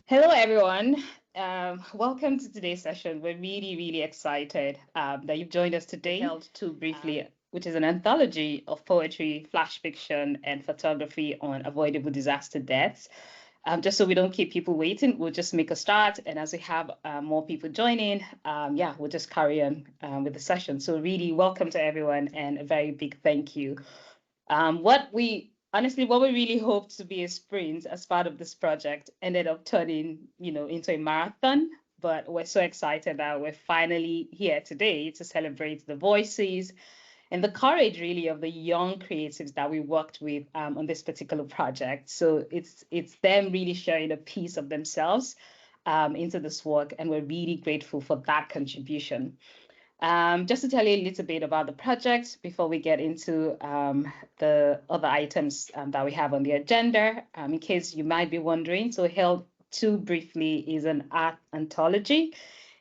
Hello, everyone. Welcome to today's session. We're really excited that you've joined us today. Held to briefly, which is an anthology of poetry, flash fiction, and photography on avoidable disaster deaths. Just so we don't keep people waiting, we'll just make a start. And as we have more people joining, we'll just carry on with the session. So really welcome to everyone and a very big thank you. What we really hoped to be a sprint as part of this project ended up turning, into a marathon. But we're so excited that we're finally here today to celebrate the voices and the courage, really, of the young creatives that we worked with on this particular project. So it's them really sharing a piece of themselves into this work, and we're really grateful for that contribution. Just to tell you a little bit about the project before we get into the other items that we have on the agenda, in case you might be wondering. So Held to briefly is an art anthology.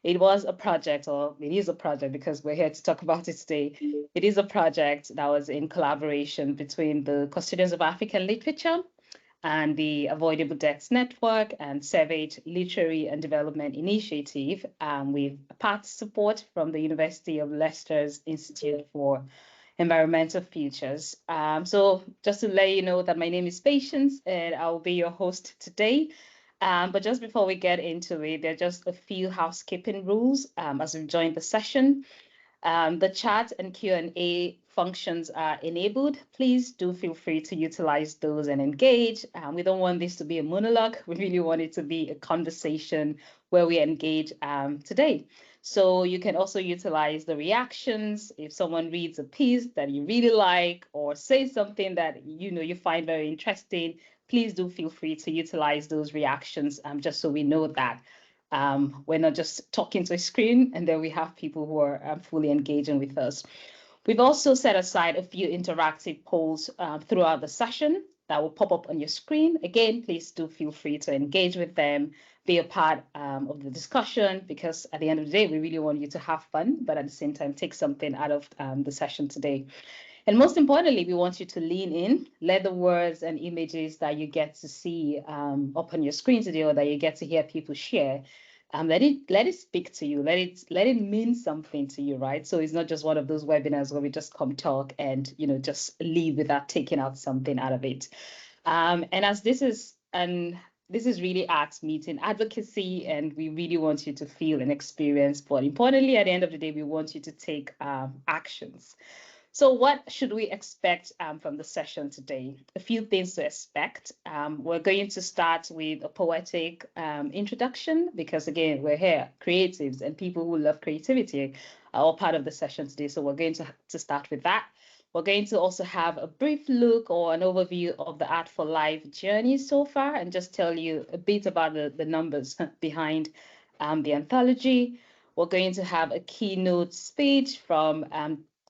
It was a project, or it is a project because we're here to talk about it today. It is a project that was in collaboration between the Custodians of African Literature and the Avoidable Deaths Network and SEVHAGE Literary and Development Initiative, with part support from the University of Leicester Institute for Environmental Futures. So just to let you know that my name is Patience and I'll be your host today. But just before we get into it, there are just a few housekeeping rules as we've joined the session. The chat and Q&A functions are enabled. Please do feel free to utilize those and engage. We don't want this to be a monologue. We really want it to be a conversation where we engage today. So you can also utilize the reactions. If someone reads a piece that you really like or says something that you find very interesting, please do feel free to utilize those reactions just so we know that we're not just talking to a screen and then we have people who are fully engaging with us. We've also set aside a few interactive polls throughout the session that will pop up on your screen. Again, please do feel free to engage with them, be a part of the discussion, because at the end of the day, we really want you to have fun, but at the same time, take something out of the session today. And most importantly, we want you to lean in, let the words and images that you get to see up on your screen today, or that you get to hear people share, let it speak to you. Let it mean something to you, right? So it's not just one of those webinars where we just come talk and just leave without taking out something out of it. And as this is really arts meeting advocacy, and we really want you to feel and experience. But importantly, at the end of the day, we want you to take actions. So what should we expect from the session today? A few things to expect. We're going to start with a poetic introduction because, again, we're here, creatives and people who love creativity are all part of the session today. So we're going to start with that. We're going to also have a brief look or an overview of the Art for Life journey so far and just tell you a bit about the numbers behind the anthology. We're going to have a keynote speech from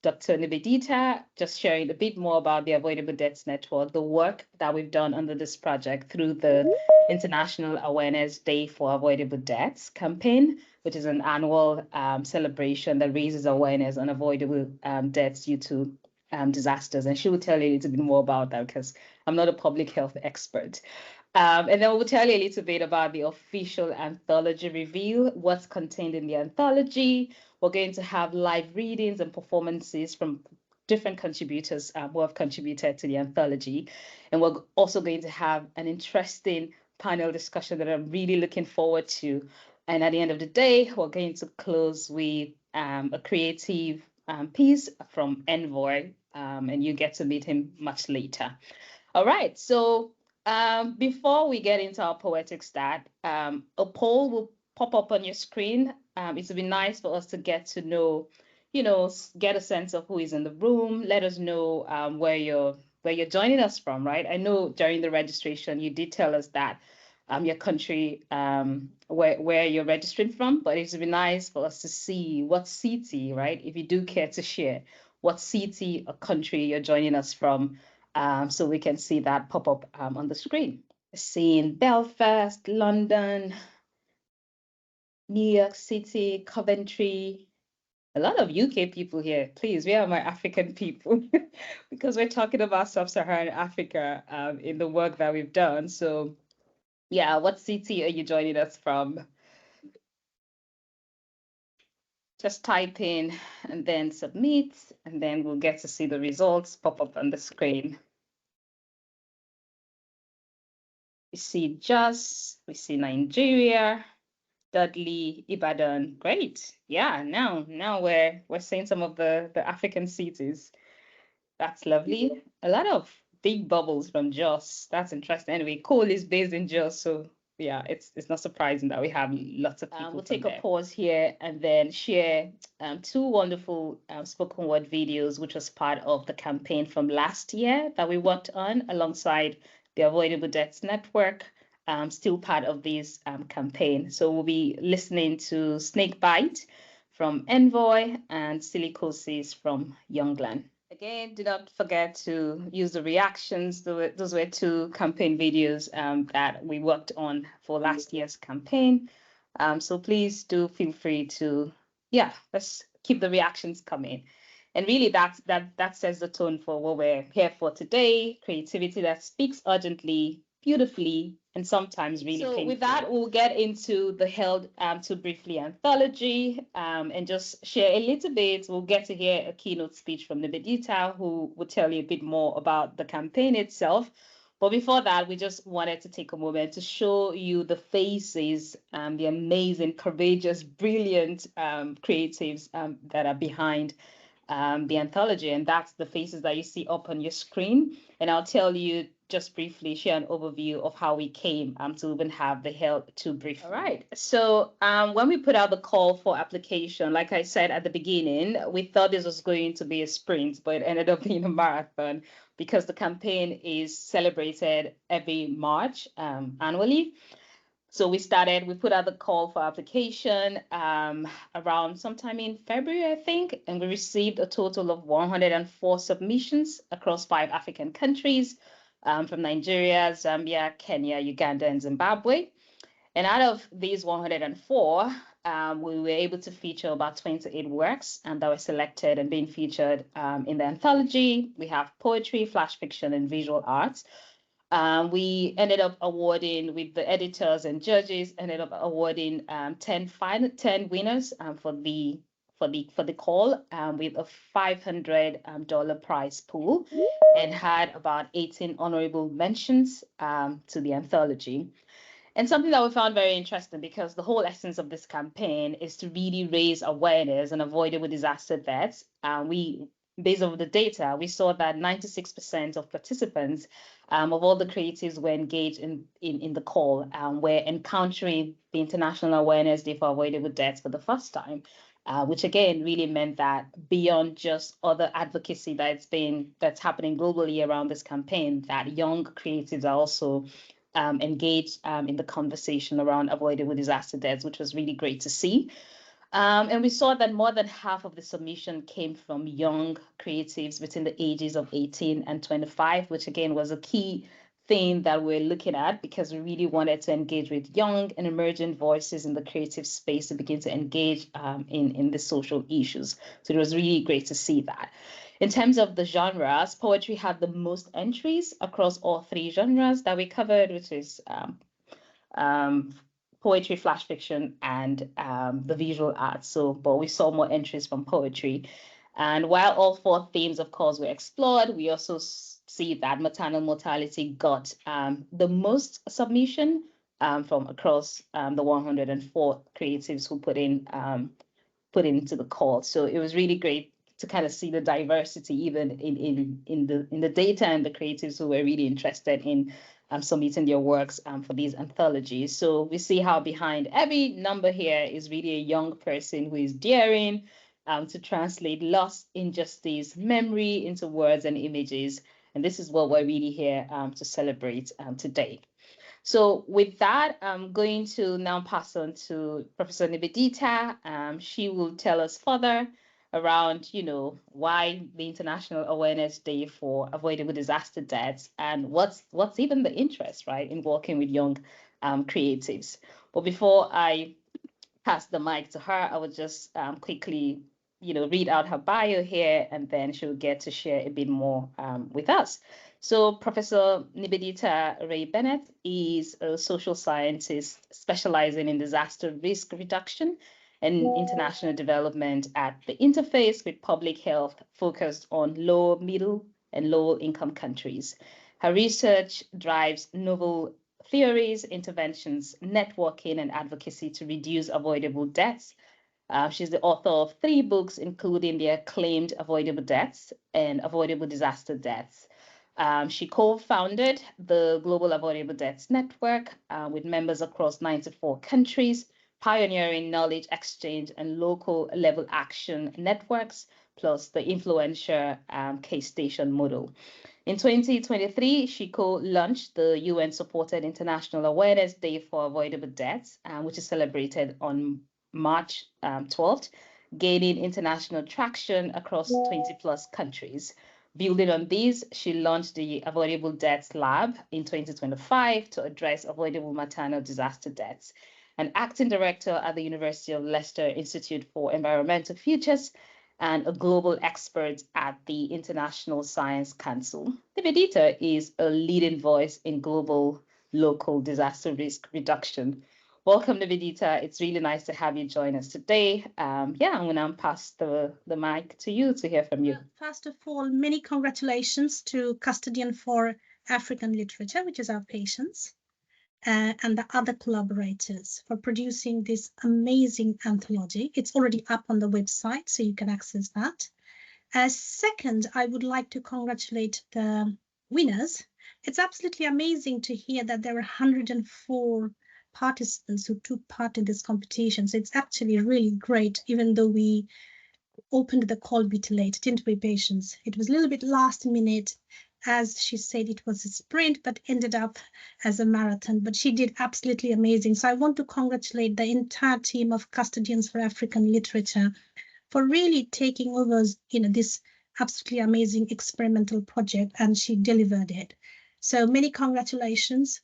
Dr. Nivedita, just sharing a bit more about the Avoidable Deaths Network, the work that we've done under this project through the International Awareness Day for Avoidable Deaths campaign, which is an annual celebration that raises awareness on avoidable deaths due to disasters. And she will tell you a little bit more about that because I'm not a public health expert. And then we'll tell you a little bit about the official anthology review, what's contained in the anthology. We're going to have live readings and performances from different contributors who have contributed to the anthology. And we're also going to have an interesting panel discussion that I'm really looking forward to. And at the end of the day, we're going to close with a creative piece from Envoy, and you get to meet him much later. All right, so before we get into our poetic start, a poll will pop up on your screen. It would be nice for us to get to know, get a sense of who is in the room. Let us know where you're joining us from, right? I know during the registration you did tell us that your country, where you're registering from, but it would be nice for us to see what city, right? If you do care to share what city or country you're joining us from, so we can see that pop up on the screen. Seeing Belfast, London, New York City, Coventry, a lot of UK people here. Please, we are my African people because we're talking about sub-Saharan Africa in the work that we've done. So yeah, what city are you joining us from? Just type in and then submit, and then we'll get to see the results pop up on the screen. We see Jos, we see Nigeria, Dudley, Ibadan. Great. Yeah, now we're seeing some of the African cities. That's lovely. A lot of big bubbles from Jos. That's interesting. Anyway, Cole is based in Jos, so yeah, it's not surprising that we have lots of people. We'll take a pause here and then share two wonderful spoken word videos, which was part of the campaign from last year that we worked on alongside the Avoidable Deaths Network. Still part of this campaign. So we'll be listening to Snake Bite from Envoy and Silicosis from Youngland. Again, do not forget to use the reactions. Those were two campaign videos that we worked on for last year's campaign. So please do feel free to, let's keep the reactions coming. And really that sets the tone for what we're here for today, creativity that speaks urgently, beautifully, and sometimes really painfully. So with that, we'll get into the Held to Briefly anthology and just share a little bit. We'll get to hear a keynote speech from Nivedita, who will tell you a bit more about the campaign itself. But before that, we just wanted to take a moment to show you the faces, the amazing, courageous, brilliant creatives that are behind the anthology, and that's the faces that you see up on your screen. And I'll tell you just briefly, share an overview of how we came to even have the Held to Briefly. All right. So when we put out the call for application, like I said at the beginning, we thought this was going to be a sprint, but it ended up being a marathon because the campaign is celebrated every March annually. So we put out the call for application around sometime in February, I think, and we received a total of 104 submissions across 5 African countries from Nigeria, Zambia, Kenya, Uganda, and Zimbabwe. And out of these 104, we were able to feature about 28 works that were selected and being featured in the anthology. We have poetry, flash fiction, and visual arts. We ended up awarding, with the editors and judges, 10 winners for the call with a $500 prize pool, and had about 18 honorable mentions to the anthology. And something that we found very interesting, because the whole essence of this campaign is to really raise awareness and avoidable disaster deaths. Based on the data, we saw that 96% of participants of all the creatives were engaged in the call, were encountering the International Awareness Day for Avoidable Deaths for the first time, which again really meant that beyond just other advocacy that's happening globally around this campaign, that young creatives are also engaged in the conversation around avoidable disaster deaths, which was really great to see. And we saw that more than half of the submission came from young creatives between the ages of 18 and 25, which again was a key thing that we're looking at, because we really wanted to engage with young and emerging voices in the creative space to begin to engage in the social issues. So it was really great to see that. In terms of the genres, poetry had the most entries across all 3 genres that we covered, which is poetry, flash fiction, and the visual arts. But we saw more entries from poetry. And while all 4 themes, of course, were explored, we also see that maternal mortality got the most submission from across the 104 creatives who put into the call. So it was really great to kind of see the diversity even in the data, and the creatives who were really interested in submitting their works for these anthologies. So we see how behind every number here is really a young person who is daring to translate loss, injustice, memory into words and images. And this is what we're really here to celebrate today. So with that, I'm going to now pass on to Professor Nivedita. She will tell us further around, why the International Awareness Day for Avoidable Disaster Deaths, and what's even the interest, right, in working with young creatives. But before I pass the mic to her, I would just quickly read out her bio here, and then she'll get to share a bit more with us. So Professor Nivedita Ray Bennett is a social scientist specializing in disaster risk reduction and international development at the interface with public health, focused on low, middle, and low income countries. Her research drives novel theories, interventions, networking, and advocacy to reduce avoidable deaths. She's the author of 3 books, including the acclaimed Avoidable Deaths and Avoidable Disaster Deaths. She co-founded the Global Avoidable Deaths Network with members across 94 countries, pioneering knowledge exchange and local level action networks, plus the influential case station model. In 2023, she co-launched the UN-supported International Awareness Day for Avoidable Deaths, which is celebrated on March 12th, gaining international traction across 20+ countries. Building on these, she launched the Avoidable Deaths Lab in 2025 to address avoidable maternal disaster deaths. An acting director at the University of Leicester Institute for Environmental Futures and a global expert at the International Science Council. Nivedita is a leading voice in global local disaster risk reduction. Welcome, Nivedita. It's really nice to have you join us today. I'm going to pass the mic to you to hear from you. First of all, many congratulations to Custodians for African Literature, which is our patients, and the other collaborators for producing this amazing anthology. It's already up on the website, so you can access that. Second, I would like to congratulate the winners. It's absolutely amazing to hear that there were 104 participants who took part in this competition. So it's actually really great, even though we opened the call a bit late, didn't we, Patience? It was a little bit last minute. As she said, it was a sprint, but ended up as a marathon. But she did absolutely amazing. So I want to congratulate the entire team of Custodians for African Literature for really taking over, this absolutely amazing experimental project, and she delivered it. So many congratulations.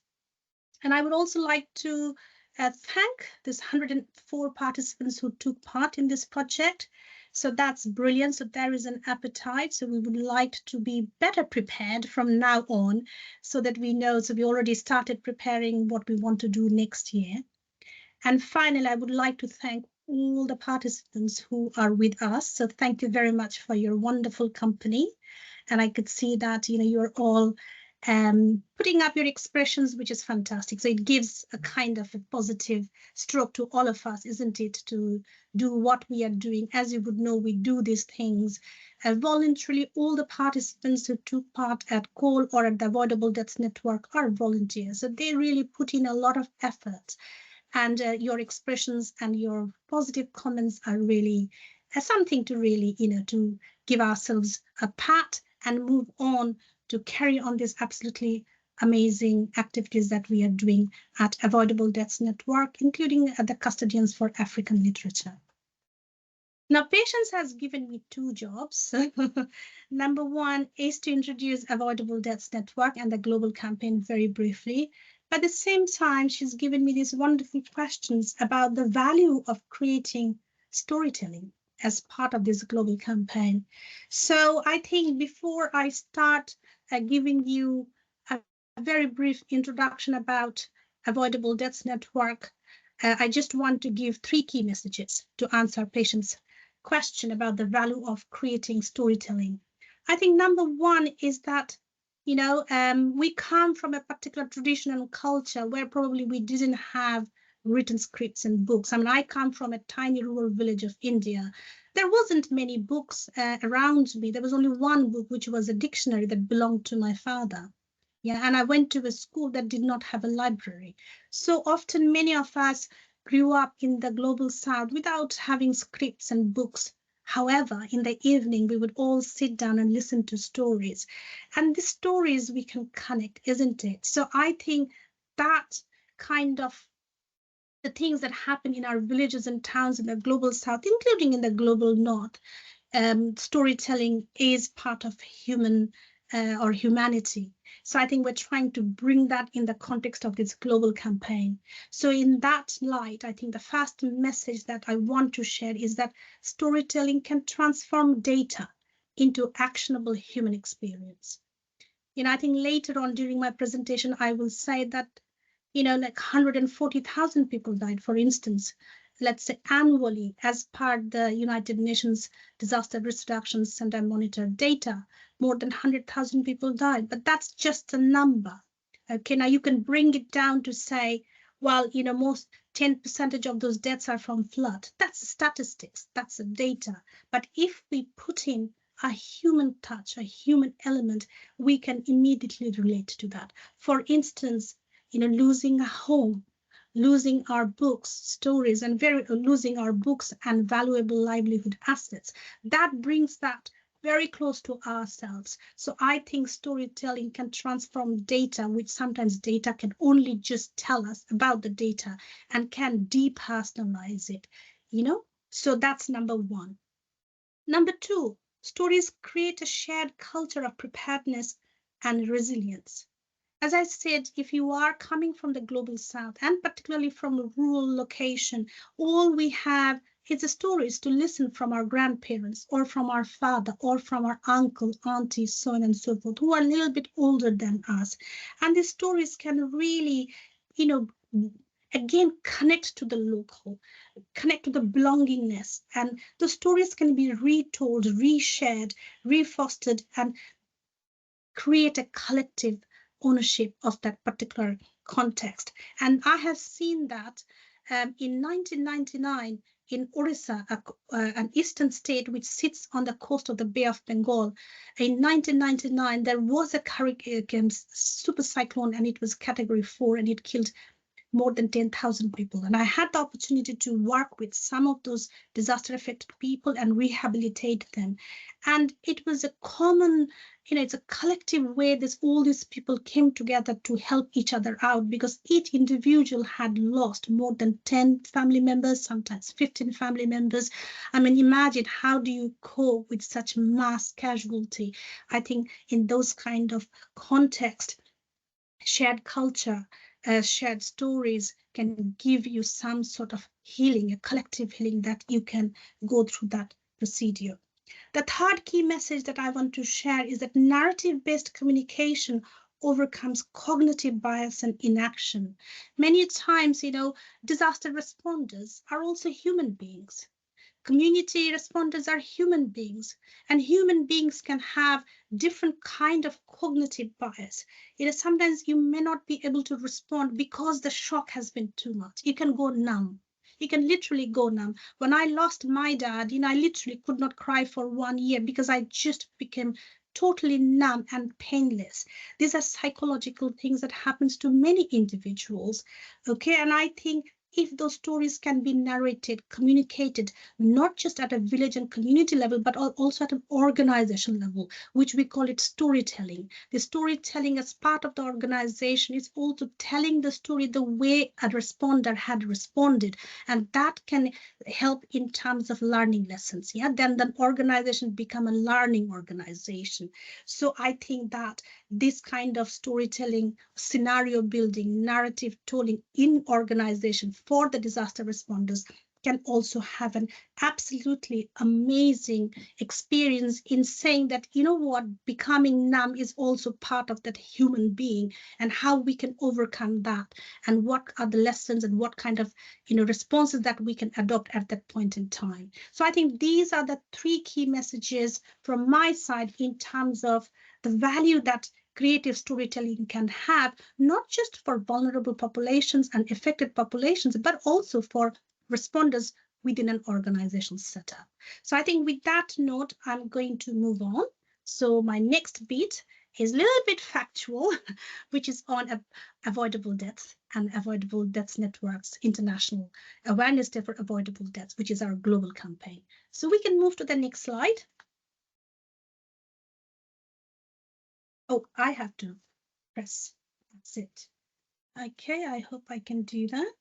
And I would also like to thank this 104 participants who took part in this project. So that's brilliant. So there is an appetite. So we would like to be better prepared from now on so that we know. So we already started preparing what we want to do next year. And finally, I would like to thank all the participants who are with us. So thank you very much for your wonderful company. And I could see that, you're all putting up your expressions, which is fantastic. So it gives a kind of a positive stroke to all of us, isn't it, to do what we are doing. As you would know, we do these things voluntarily. All the participants who took part at CALL or at the Avoidable Deaths Network are volunteers. So they really put in a lot of effort. And your expressions and your positive comments are really something to really, to give ourselves a pat and move on to carry on these absolutely amazing activities that we are doing at Avoidable Deaths Network, including at the Custodians for African Literature. Now, Patience has given me 2 jobs. Number 1 is to introduce Avoidable Deaths Network and the global campaign very briefly. But at the same time, she's given me these wonderful questions about the value of creating storytelling as part of this global campaign. So I think before I start giving you a very brief introduction about Avoidable Deaths Network, I just want to give 3 key messages to answer Patient's question about the value of creating storytelling. I think number 1 is that we come from a particular tradition and culture where probably we didn't have written scripts and books. I mean, I come from a tiny rural village of India. There wasn't many books around me. There was only one book, which was a dictionary that belonged to my father. Yeah, and I went to a school that did not have a library. So often many of us grew up in the global South without having scripts and books. However, in the evening, we would all sit down and listen to stories. And the stories we can connect, isn't it? So I think that kind of the things that happen in our villages and towns in the global South, including in the global North, storytelling is part of human or humanity. So I think we're trying to bring that in the context of this global campaign. So in that light, I think the first message that I want to share is that storytelling can transform data into actionable human experience. I think later on during my presentation, I will say that, like 140,000 people died, for instance, let's say annually, as per the United Nations Disaster Risk Reduction Center monitor data, more than 100,000 people died, but that's just a number. Okay, now you can bring it down to say, well, most 10% of those deaths are from flood. That's statistics, that's the data. But if we put in a human touch, a human element, we can immediately relate to that. For instance, losing a home, losing our books, stories, and losing our books and valuable livelihood assets. That brings that very close to ourselves. So I think storytelling can transform data, which sometimes data can only just tell us about the data, and can depersonalize it, So that's number one. Number two, stories create a shared culture of preparedness and resilience. As I said, if you are coming from the global south, and particularly from a rural location, all we have is the stories to listen from our grandparents or from our father or from our uncle, auntie, so on and so forth, who are a little bit older than us. And these stories can really, again, connect to the local, connect to the belongingness. And the stories can be retold, reshared, refostered, and create a collective ownership of that particular context. And I have seen that in 1999 in Orissa, an eastern state which sits on the coast of the Bay of Bengal. In 1999, there was a super cyclone, and it was category 4, and it killed more than 10,000 people. And I had the opportunity to work with some of those disaster affected people and rehabilitate them. And it was a common, it's a collective way that all these people came together to help each other out, because each individual had lost more than 10 family members, sometimes 15 family members. I mean, imagine, how do you cope with such mass casualty? I think in those kind of context, shared culture, shared stories can give you some sort of healing, a collective healing, that you can go through that procedure. The third key message that I want to share is that narrative-based communication overcomes cognitive bias and inaction. Many times, disaster responders are also human beings. Community responders are human beings, and human beings can have different kind of cognitive bias. Sometimes you may not be able to respond because the shock has been too much. You can go numb. You can literally go numb. When I lost my dad, I literally could not cry for 1 year because I just became totally numb and painless. These are psychological things that happens to many individuals. Okay, and I think if those stories can be narrated, communicated, not just at a village and community level, but also at an organization level, which we call it storytelling. The storytelling as part of the organization is also telling the story the way a responder had responded. And that can help in terms of learning lessons. Yeah, then the organization become a learning organization. So I think that this kind of storytelling, scenario building, narrative telling in organization for the disaster responders can also have an absolutely amazing experience in saying that, becoming numb is also part of that human being, and how we can overcome that, and what are the lessons and what kind of, responses that we can adopt at that point in time. So I think these are the 3 key messages from my side in terms of the value that creative storytelling can have, not just for vulnerable populations and affected populations, but also for responders within an organizational setup. So I think with that note, I'm going to move on. So my next bit is a little bit factual, which is on avoidable deaths and Avoidable Deaths Network's International Awareness Day for Avoidable Deaths, which is our global campaign. So we can move to the next slide. Oh, I have to press. That's it. Okay, I hope I can do that.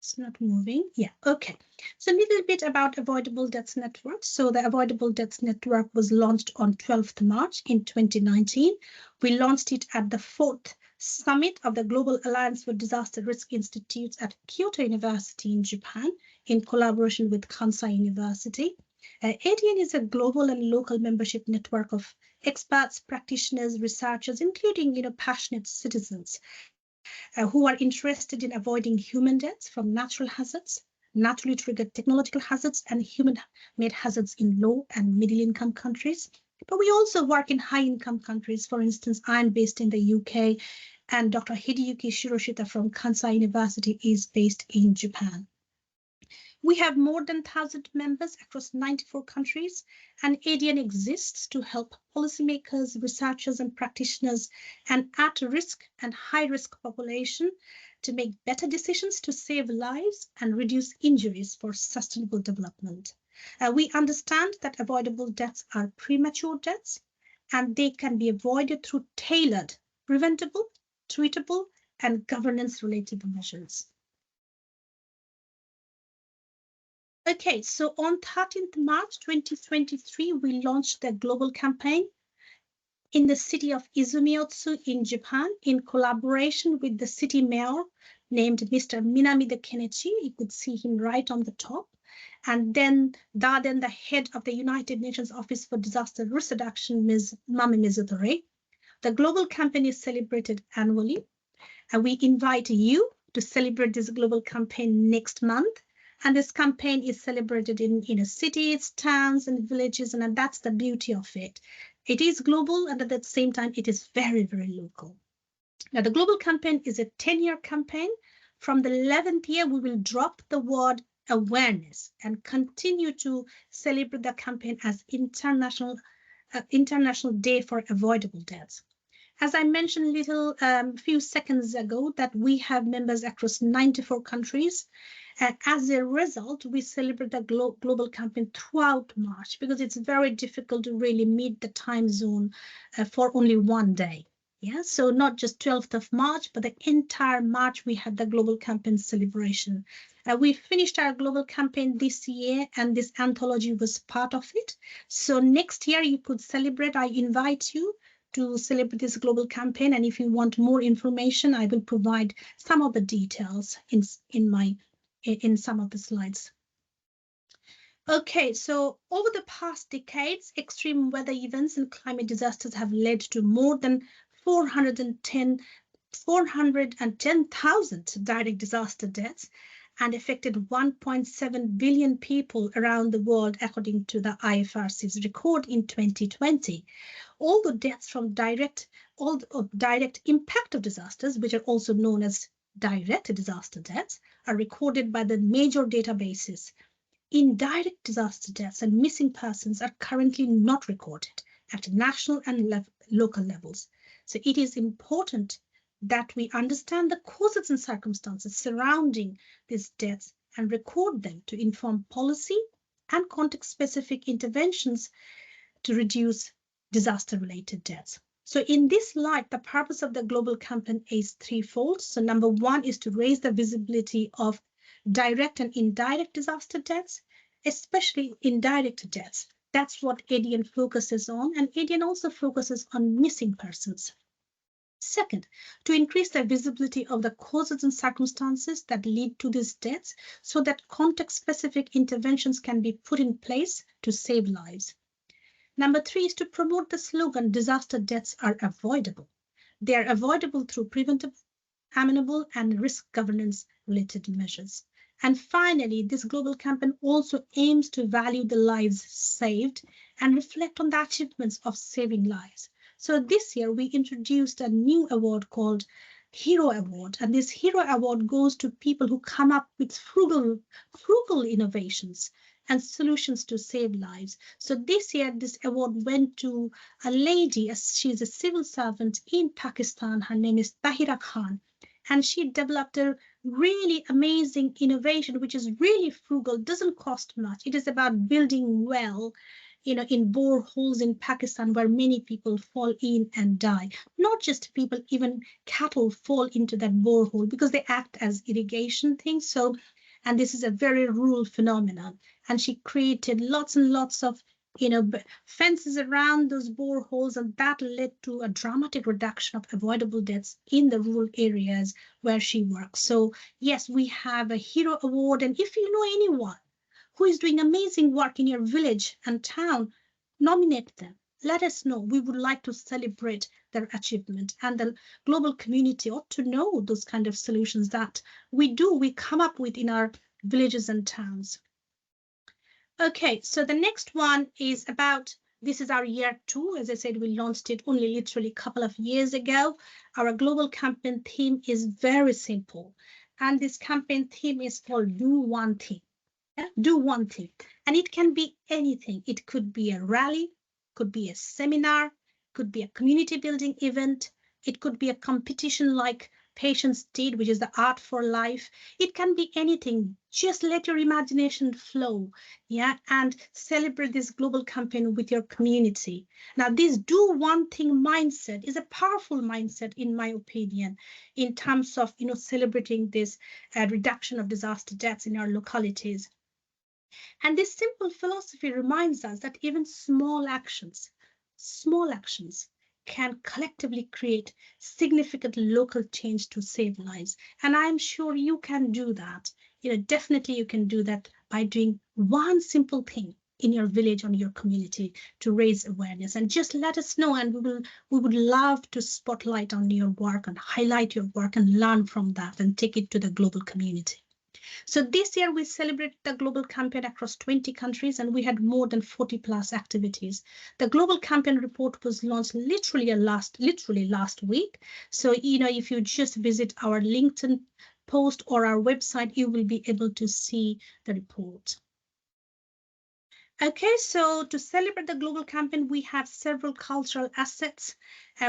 It's not moving. Yeah, okay. So a little bit about Avoidable Deaths Network. So the Avoidable Deaths Network was launched on 12th March in 2019. We launched it at the 4th Summit of the Global Alliance for Disaster Risk Institutes at Kyoto University in Japan in collaboration with Kansai University. ADN is a global and local membership network of experts, practitioners, researchers, including passionate citizens who are interested in avoiding human deaths from natural hazards, naturally triggered technological hazards, and human-made hazards in low and middle-income countries. But we also work in high-income countries. For instance, I'm based in the UK, and Dr. Hideyuki Shiroshita from Kansai University is based in Japan. We have more than 1,000 members across 94 countries, and ADN exists to help policymakers, researchers, and practitioners and at-risk and high-risk population to make better decisions to save lives and reduce injuries for sustainable development. We understand that avoidable deaths are premature deaths, and they can be avoided through tailored, preventable, treatable, and governance-related measures. Okay, so on 13th March 2023, we launched the global campaign in the city of Izumiotsu in Japan in collaboration with the city mayor named Mr. Minamide Kenichi. You could see him right on the top. And then Daden, the head of the United Nations Office for Disaster Risk Reduction, Ms. Mami Mizutore. The global campaign is celebrated annually, and we invite you to celebrate this global campaign next month. And this campaign is celebrated in cities, towns, and villages, and that's the beauty of it. It is global, and at the same time, it is very, very local. Now, the global campaign is a 10-year campaign. From the 11th year, we will drop the word awareness and continue to celebrate the campaign as International Day for Avoidable Deaths. As I mentioned a few seconds ago, that we have members across 94 countries. And as a result, we celebrate the global campaign throughout March because it's very difficult to really meet the time zone for only one day. Yeah, so not just 12th of March, but the entire March we had the global campaign celebration. We finished our global campaign this year, and this anthology was part of it. So next year you could celebrate. I invite you to celebrate this global campaign, and if you want more information, I will provide some of the details in some of the slides. Okay, so over the past decades, extreme weather events and climate disasters have led to more than 410,000 direct disaster deaths and affected 1.7 billion people around the world, according to the IFRC's record in 2020. All the deaths from direct impact of disasters, which are also known as direct disaster deaths, are recorded by the major databases. Indirect disaster deaths and missing persons are currently not recorded at national and local levels. So it is important that we understand the causes and circumstances surrounding these deaths and record them to inform policy and context-specific interventions to reduce disaster-related deaths. So in this light, the purpose of the global campaign is threefold. So number one is to raise the visibility of direct and indirect disaster deaths, especially indirect deaths. That's what ADN focuses on, and ADN also focuses on missing persons. Second, to increase the visibility of the causes and circumstances that lead to these deaths so that context-specific interventions can be put in place to save lives. Number three is to promote the slogan, disaster deaths are avoidable. They are avoidable through preventable, amenable, and risk governance related measures. And finally, this global campaign also aims to value the lives saved and reflect on the achievements of saving lives. So this year we introduced a new award called Hero Award, and this Hero Award goes to people who come up with frugal innovations and solutions to save lives. So this year, this award went to a lady, she's a civil servant in Pakistan. Her name is Tahira Khan, and she developed a really amazing innovation, which is really frugal, doesn't cost much. It is about building well in boreholes in Pakistan where many people fall in and die. Not just people, even cattle fall into that borehole because they act as irrigation things. So, and this is a very rural phenomenon. And she created lots and lots of fences around those boreholes, and that led to a dramatic reduction of avoidable deaths in the rural areas where she works. So yes, we have a hero award, and if you know anyone who is doing amazing work in your village and town, nominate them. Let us know. We would like to celebrate their achievement, and the global community ought to know those kind of solutions that we come up with in our villages and towns. Okay, so the next one is about, this is our year 2. As I said, we launched it only literally a couple of years ago. Our global campaign theme is very simple. And this campaign theme is called Do One Thing. Yeah? Do one thing. And it can be anything. It could be a rally, could be a seminar, could be a community building event. It could be a competition like Patience did, which is the Art for Life. It can be anything. Just let your imagination flow, yeah, and celebrate this global campaign with your community. Now, this do one thing mindset is a powerful mindset, in my opinion, in terms of celebrating this reduction of disaster deaths in our localities. And this simple philosophy reminds us that even small actions can collectively create significant local change to save lives. And I'm sure you can do that. Definitely you can do that by doing one simple thing in your village or your community to raise awareness. And just let us know, and we would love to spotlight on your work and highlight your work and learn from that and take it to the global community. So this year we celebrated the global campaign across 20 countries, and we had more than 40 plus activities. The global campaign report was launched literally last week. So, if you just visit our LinkedIn post or our website, you will be able to see the report. Okay, so to celebrate the global campaign, we have several cultural assets.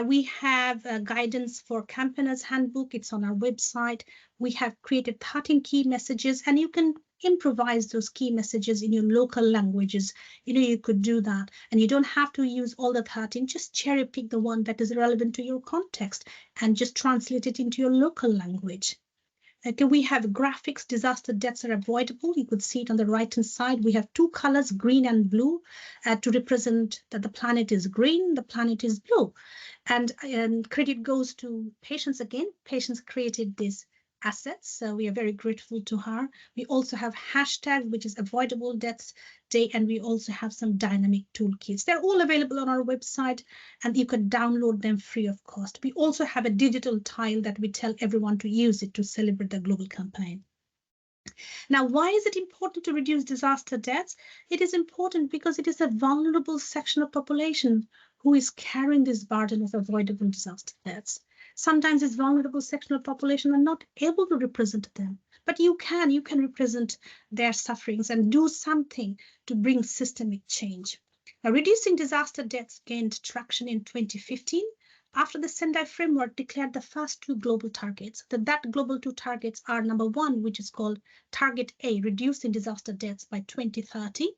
We have guidance for campaigners handbook. It's on our website. We have created 13 key messages, and you can improvise those key messages in your local languages. You could do that, and you don't have to use all the 13. Just cherry pick the one that is relevant to your context and just translate it into your local language. Okay, we have graphics, disaster deaths are avoidable. You could see it on the right-hand side. We have 2 colors, green and blue, to represent that the planet is green, the planet is blue. And credit goes to Patience again. Patience created these assets, so we are very grateful to her. We also have hashtag, which is Avoidable Deaths Day, and we also have some dynamic toolkits. They're all available on our website, and you can download them free of cost. We also have a digital tile that we tell everyone to use it to celebrate the global campaign. Now, why is it important to reduce disaster deaths? It is important because it is a vulnerable section of population who is carrying this burden of avoidable disaster deaths. Sometimes this vulnerable section of population are not able to represent them, but you can represent their sufferings and do something to bring systemic change. Now, reducing disaster deaths gained traction in 2015 after the Sendai framework declared the first 2 global targets. That global 2 targets are number 1, which is called Target A, reducing disaster deaths by 2030.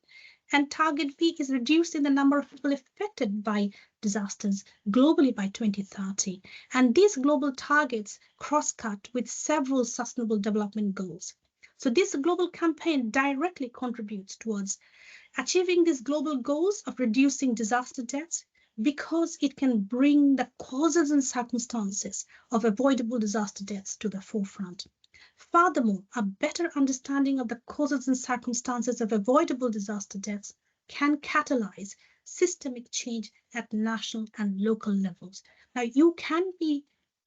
And Target B is reducing the number of people affected by disasters globally by 2030. And these global targets cross-cut with several sustainable development goals. So this global campaign directly contributes towards achieving these global goals of reducing disaster deaths because it can bring the causes and circumstances of avoidable disaster deaths to the forefront. Furthermore, a better understanding of the causes and circumstances of avoidable disaster deaths can catalyze systemic change at national and local levels. Now, you can be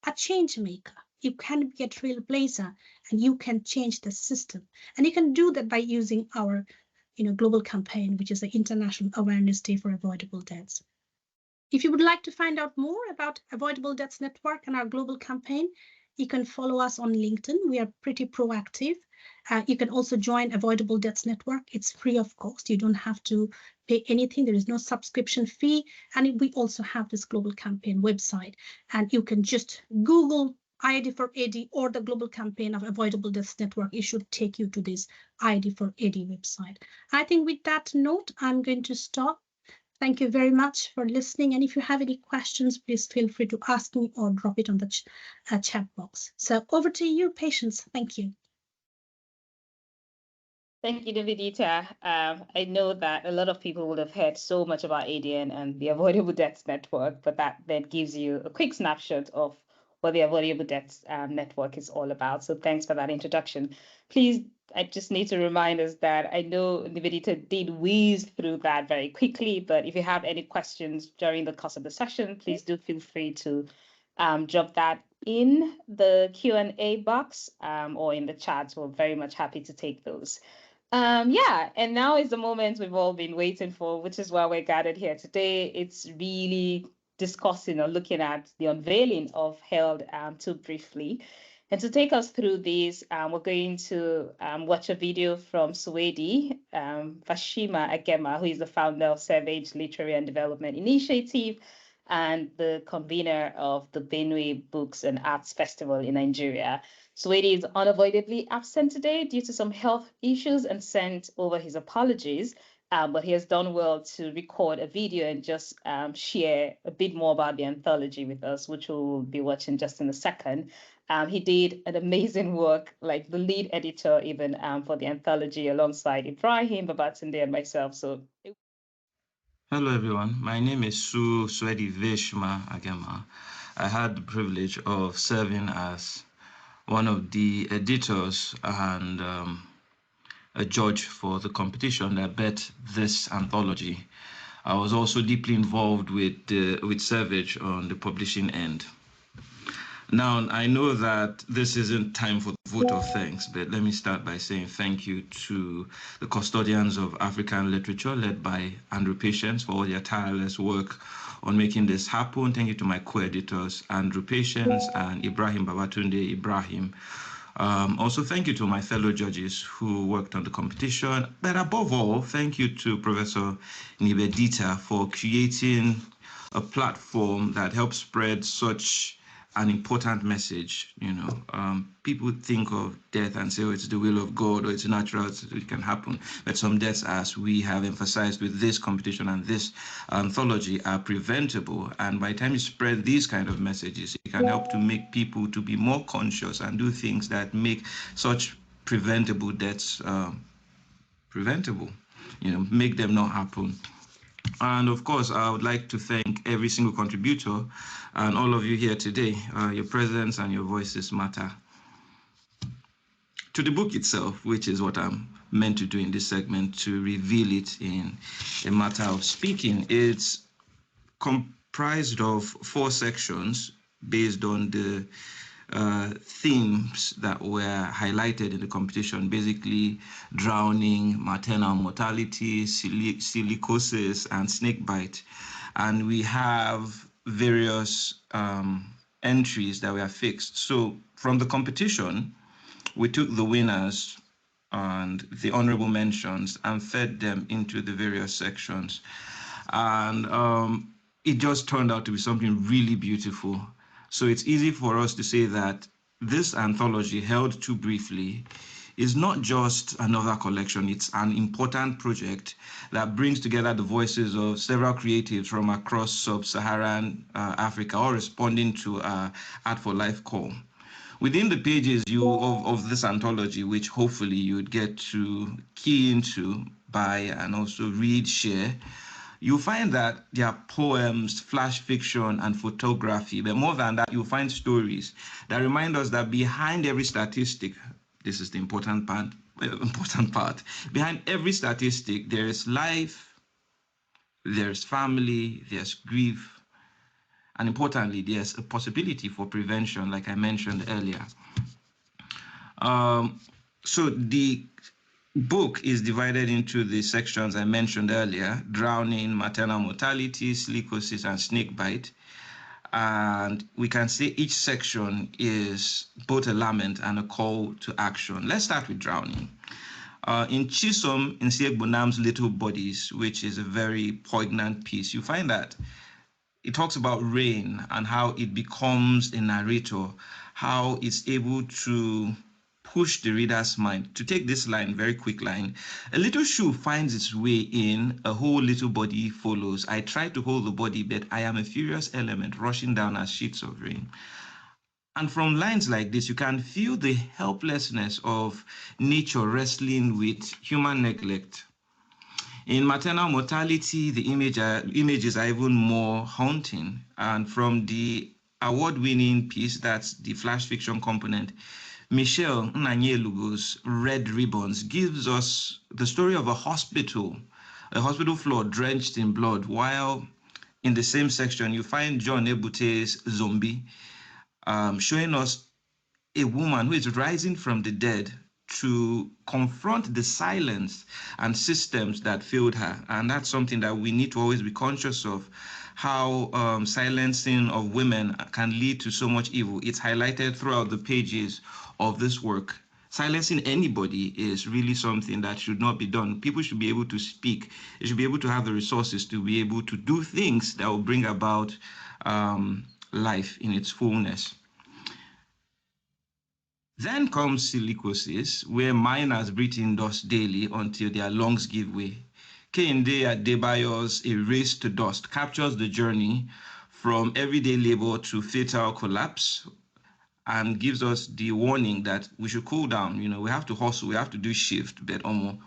a change maker, you can be a trailblazer, and you can change the system. And you can do that by using our global campaign, which is the International Awareness Day for Avoidable Deaths. If you would like to find out more about Avoidable Deaths Network and our global campaign, you can follow us on LinkedIn. We are pretty proactive. You can also join Avoidable Deaths Network. It's free of cost. You don't have to pay anything. There is no subscription fee. And we also have this global campaign website. And you can just Google ID for AD or the global campaign of Avoidable Deaths Network. It should take you to this ID for AD website. I think with that note, I'm going to stop. Thank you very much for listening. And if you have any questions, please feel free to ask me or drop it on the chat box. So over to you, Patience. Thank you. Thank you, Nivedita. I know that a lot of people would have heard so much about ADN and the Avoidable Deaths Network, but that then gives you a quick snapshot of what the Avoidable Deaths Network is all about. So thanks for that introduction. Please, I just need to remind us that I know Nivedita did whiz through that very quickly, but if you have any questions during the course of the session, please do feel free to drop that in the Q&A box or in the chat. We're very much happy to take those. Yeah, and now is the moment we've all been waiting for, which is why we're gathered here today. It's really discussing or looking at the unveiling of Held Too Briefly. And to take us through this, we're going to watch a video from Suwedi Fashima Agema, who is the founder of SEVHAGE Literary and Development Initiative and the convener of the Benue Books and Arts Festival in Nigeria. Suwedi is unavoidably absent today due to some health issues and sent over his apologies, but he has done well to record a video and just share a bit more about the anthology with us, which we'll be watching just in a second. He did an amazing work, like the lead editor even for the anthology alongside Ibrahim, Babatunde, and myself. So. Hello, everyone. My name is Suwedi Fashima Agema. I had the privilege of serving as one of the editors and a judge for the competition that bet this anthology. I was also deeply involved with SEVHAGE on the publishing end. Now, I know that this isn't time for the vote of thanks, but let me start by saying thank you to the Custodians of African Literature, led by Andrew Patience, for all their tireless work on making this happen. Thank you to my co-editors, Andrew Patience and Ibrahim Babatunde Ibrahim. Also, thank you to my fellow judges who worked on the competition. But above all, thank you to Professor Nivedita for creating a platform that helps spread such an important message. You know, people think of death and say, oh, it's the will of God or it's natural, it can happen. But some deaths, as we have emphasized with this competition and this anthology, are preventable. And by the time you spread these kind of messages, it can help to make people to be more conscious and do things that make such preventable deaths preventable, you know, make them not happen. And of course, I would like to thank every single contributor and all of you here today. Your presence and your voices matter. To the book itself, which is what I'm meant to do in this segment, to reveal it in a matter of speaking, it's comprised of 4 sections based on the themes that were highlighted in the competition, basically drowning, maternal mortality, silicosis, and snakebite. And we have various entries that were fixed. So from the competition, we took the winners and the honorable mentions and fed them into the various sections. And it just turned out to be something really beautiful. So it's easy for us to say that this anthology, Held Too Briefly, is not just another collection. It's an important project that brings together the voices of several creatives from across sub-Saharan Africa, all responding to Art for Life call. Within the pages of this anthology, which hopefully you'd get to key into, buy, and also read, share, you'll find that there are poems, flash fiction, and photography. But more than that, you'll find stories that remind us that behind every statistic, this is the important part, behind every statistic, there is life, there's family, there's grief, and importantly, there's a possibility for prevention, like I mentioned earlier. So the book is divided into the sections I mentioned earlier: drowning, maternal mortality, silicosis, and snakebite. And we can say each section is both a lament and a call to action. Let's start with drowning. In Chisom Nsiegbu-Nam's Little Bodies, which is a very poignant piece, you find that it talks about rain and how it becomes a narrator, how it's able to push the reader's mind. To take this line, very quick line, a little shoe finds its way in, a whole little body follows. I try to hold the body, but I am a furious element rushing down as sheets of rain. And from lines like this, you can feel the helplessness of nature wrestling with human neglect. In maternal mortality, the images are even more haunting. And from the award-winning piece, that's the flash fiction component, Michelle Nanyelugos' Red Ribbons gives us the story of a hospital floor drenched in blood, while in the same section, you find John Ebute's Zombie, showing us a woman who is rising from the dead to confront the silence and systems that failed her. And that's something that we need to always be conscious of, how silencing of women can lead to so much evil. It's highlighted throughout the pages of this work. Silencing anybody is really something that should not be done. People should be able to speak. They should be able to have the resources to be able to do things that will bring about life in its fullness. Then comes silicosis, where miners breathe in dust daily until their lungs give way. Kehinde Adebayo's A Race to Dust captures the journey from everyday labor to fatal collapse and gives us the warning that we should cool down. You know, we have to hustle, we have to do shift, but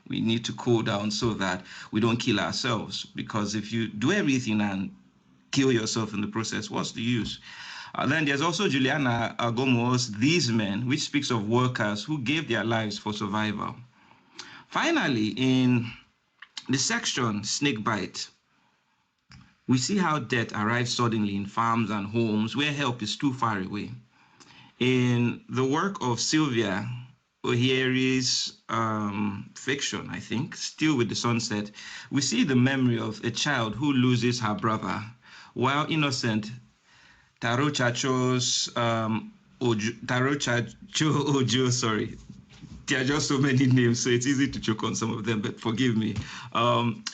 we need to cool down so that we don't kill ourselves. Because if you do everything and kill yourself in the process, what's the use? Then there's also Juliana Agomo's These Men, which speaks of workers who gave their lives for survival. Finally, in the section Snakebite, we see how death arrives suddenly in farms and homes where help is too far away. In the work of Sylvia O'Heary's fiction, I think, Still with the Sunset, we see the memory of a child who loses her brother, while innocent Taro Chacho's Ojo, sorry. There are just so many names, so it's easy to choke on some of them, but forgive me.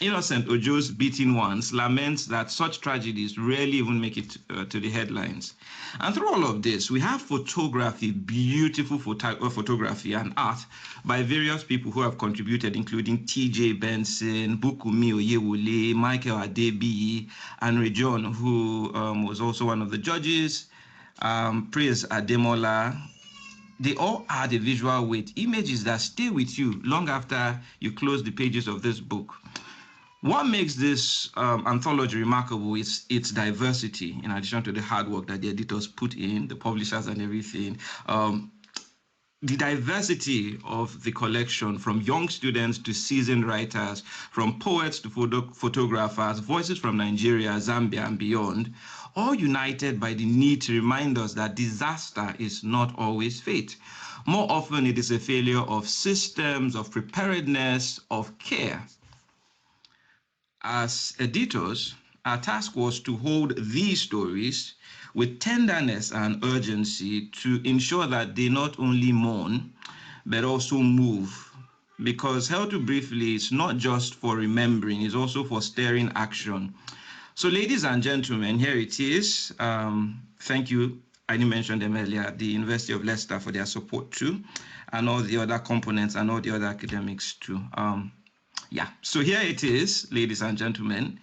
Innocent Ojo's Beaten Ones laments that such tragedies rarely even make it to the headlines. And through all of this, we have photography, beautiful photography and art by various people who have contributed, including T.J. Benson, Bukumi Oyewole, Michael Adebiyi, and Rejon, who was also one of the judges, Praise Ademola. They all add a visual weight, images that stay with you long after you close the pages of this book. What makes this anthology remarkable is its diversity, in addition to the hard work that the editors put in, the publishers and everything. The diversity of the collection, from young students to seasoned writers, from poets to photographers, voices from Nigeria, Zambia, and beyond, all united by the need to remind us that disaster is not always fate. More often, it is a failure of systems, of preparedness, of care. As editors, our task was to hold these stories with tenderness and urgency to ensure that they not only mourn, but also move. Because Held to Briefly is not just for remembering, it's also for stirring action. So ladies and gentlemen, here it is. Thank you, I didn't mention them earlier, the University of Leicester for their support too, and all the other components and all the other academics too. So here it is, ladies and gentlemen.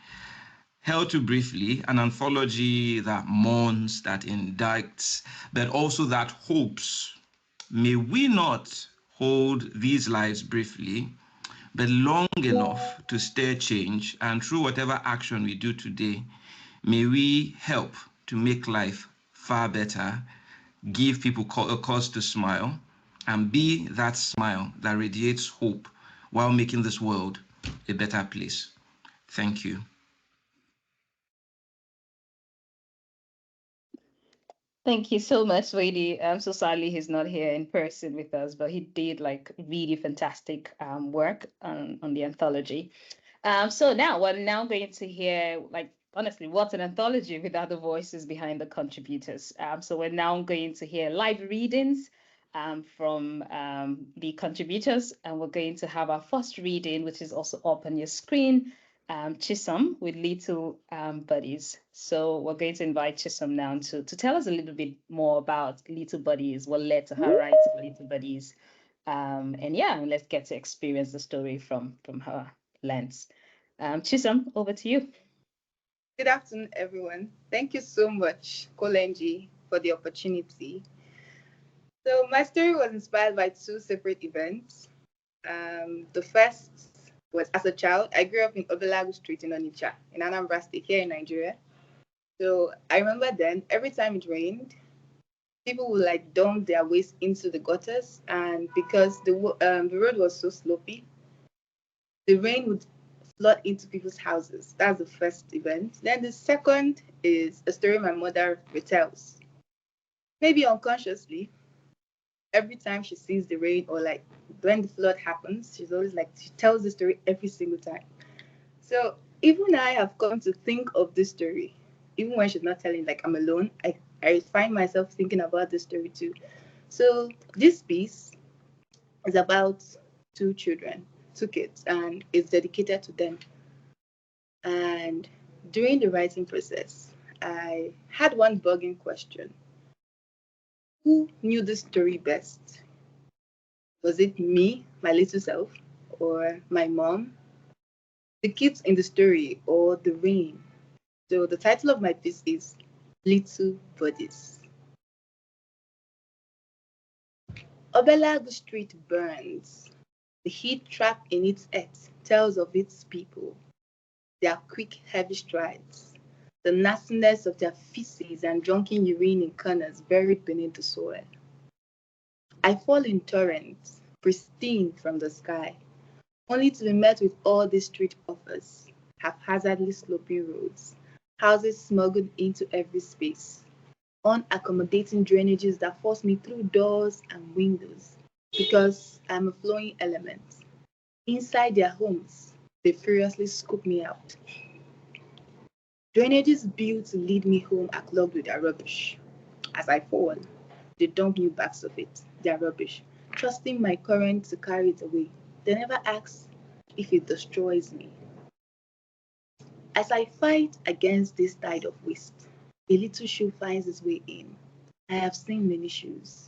Held to Briefly, an anthology that mourns, that indicts, but also that hopes. May we not hold these lives briefly, but long enough to stir change, and through whatever action we do today, may we help to make life far better, give people a cause to smile, and be that smile that radiates hope while making this world a better place. Thank you. Thank you so much, Wady. I'm so sadly he's not here in person with us, but he did like really fantastic work on the anthology. So now we're now going to hear, like, honestly, what's an anthology without the voices behind the contributors? So we're now going to hear live readings from the contributors, and we're going to have our first reading, which is also up on your screen. Chisom with Little Buddies. So we're going to invite Chisom now to tell us a little bit more about Little Buddies, what led to her write Little Buddies. And yeah, let's get to experience the story from her lens. Chisom, over to you. Good afternoon, everyone. Thank you so much, Kolenji, for the opportunity. So my story was inspired by two separate events. The first was as a child, I grew up in Obelagu Street in Onitsha, in Anambra State, here in Nigeria. So I remember then, every time it rained, people would like dump their waste into the gutters, and because the road was so slopey, the rain would flood into people's houses. That's the first event. Then the second is a story my mother retells. Maybe unconsciously, every time she sees the rain or like when the flood happens, she's always like, she tells the story every single time. So even I have come to think of this story, even when she's not telling, like I'm alone, I find myself thinking about this story too. So this piece is about two kids, and it's dedicated to them. And during the writing process, I had one bugging question. Who knew this story best? Was it me, my little self, or my mom, the kids in the story, or the rain? So the title of my piece is Little Bodies. Obelagu Street burns. The heat trapped in its earth tells of its people, their quick, heavy strides, the nastiness of their feces and drunken urine in corners buried beneath the soil. I fall in torrents, pristine from the sky, only to be met with all these street offers, haphazardly sloping roads, houses smuggled into every space, unaccommodating drainages that force me through doors and windows because I'm a flowing element. Inside their homes, they furiously scoop me out. Drainages built to lead me home are clogged with their rubbish. As I fall, they dump new bags of it, their rubbish, trusting my current to carry it away. They never ask if it destroys me. As I fight against this tide of waste, a little shoe finds its way in. I have seen many shoes.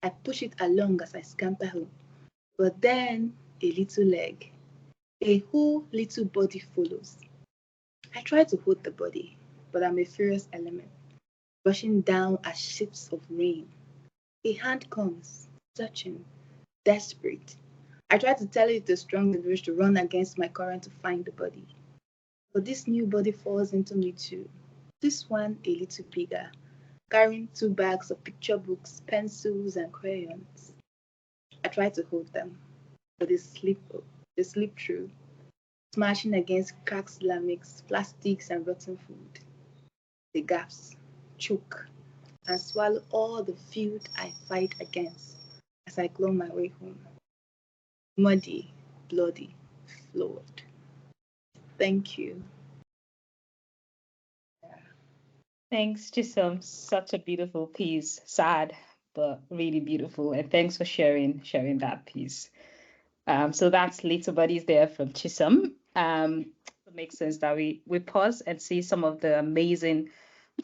I push it along as I scamper home, but then a little leg, a whole little body follows. I try to hold the body, but I'm a furious element, rushing down as ships of rain. A hand comes, touching, desperate. I try to tell it with a strong wish to run against my current to find the body. But this new body falls into me too. This one a little bigger, carrying 2 bags of picture books, pencils, and crayons. I try to hold them, but they slip through, smashing against cracked ceramics, plastics, and rotten food. They gasp, choke, and swallow all the fuel I fight against as I claw my way home. Muddy, bloody, flawed. Thank you. Thanks, Chisom. Such a beautiful piece. Sad, but really beautiful. And thanks for sharing that piece. So that's Little Buddies there from Chisom. It makes sense that we pause and see some of the amazing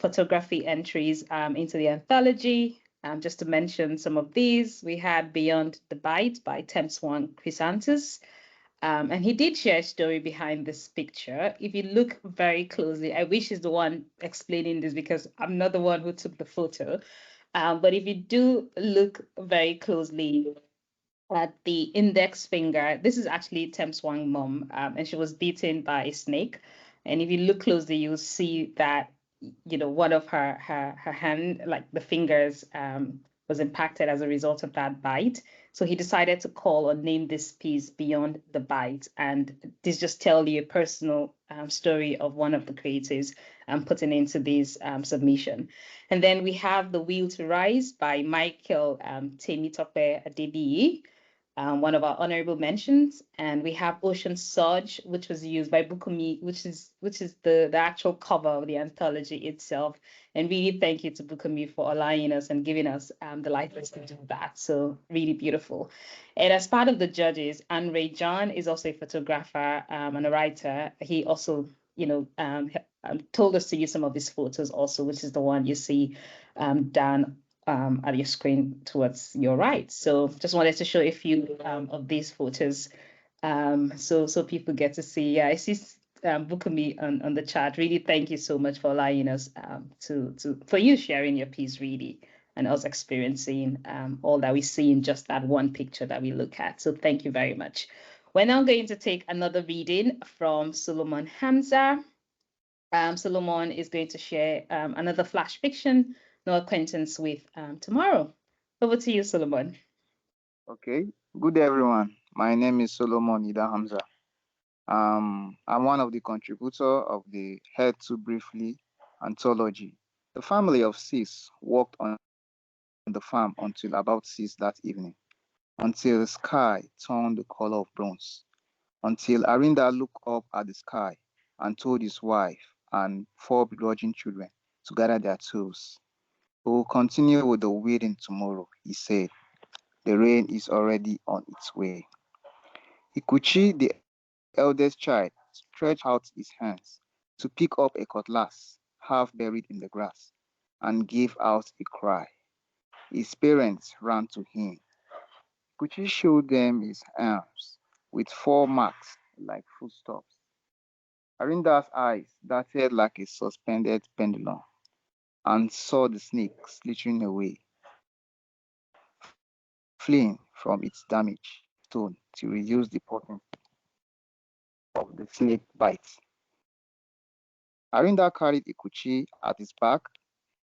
photography entries into the anthology. Just to mention some of these, we had Beyond the Bite by Temswan Chrysanthus. And he did share a story behind this picture. If you look very closely, I wish he's the one explaining this because I'm not the one who took the photo. But if you do look very closely at the index finger, this is actually Temswang's mom, and she was beaten by a snake. And if you look closely, you'll see that, you know, one of her hand, like the fingers, was impacted as a result of that bite. So he decided to call or name this piece Beyond the Bite. And this just tells you a personal story of one of the creatives putting into this submission. And then we have The Will to Rise by Michael Temitope Adebiyi. one of our honorable mentions, and we have Ocean Surge, which was used by Bukumi, which is the actual cover of the anthology itself. And really thank you to Bukumi for allowing us and giving us the license to do that. So really beautiful. And as part of the judges, Anne Ray John is also a photographer and a writer. He also, told us to use some of his photos also, which is the one you see down at your screen towards your right. So just wanted to show a few of these photos so people get to see. Yeah, I see Bukumi on the chat. Really, thank you so much for allowing us for you sharing your piece, really, and us experiencing all that we see in just that one picture that we look at. So thank you very much. We're now going to take another reading from Solomon Hamza. Solomon is going to share another flash fiction, No Acquaintance with Tomorrow. Over to you, Solomon. Okay, good day, everyone. My name is Solomon Ida Hamza. I'm one of the contributors of the Head to Briefly Anthology. The family of 6 worked on the farm until about 6 that evening, until the sky turned the color of bronze, until Arinda looked up at the sky and told his wife and 4 begrudging children to gather their tools. We will continue with the weeding tomorrow, he said. The rain is already on its way. Ikuchi, the eldest child, stretched out his hands to pick up a cutlass half buried in the grass and gave out a cry. His parents ran to him. Ikuchi showed them his arms with 4 marks like footsteps. Arinda's eyes darted like a suspended pendulum and saw the snake slithering away, fleeing from its damaged stone to reduce the potency of the snake bite. Arinda carried Ikuchi at his back,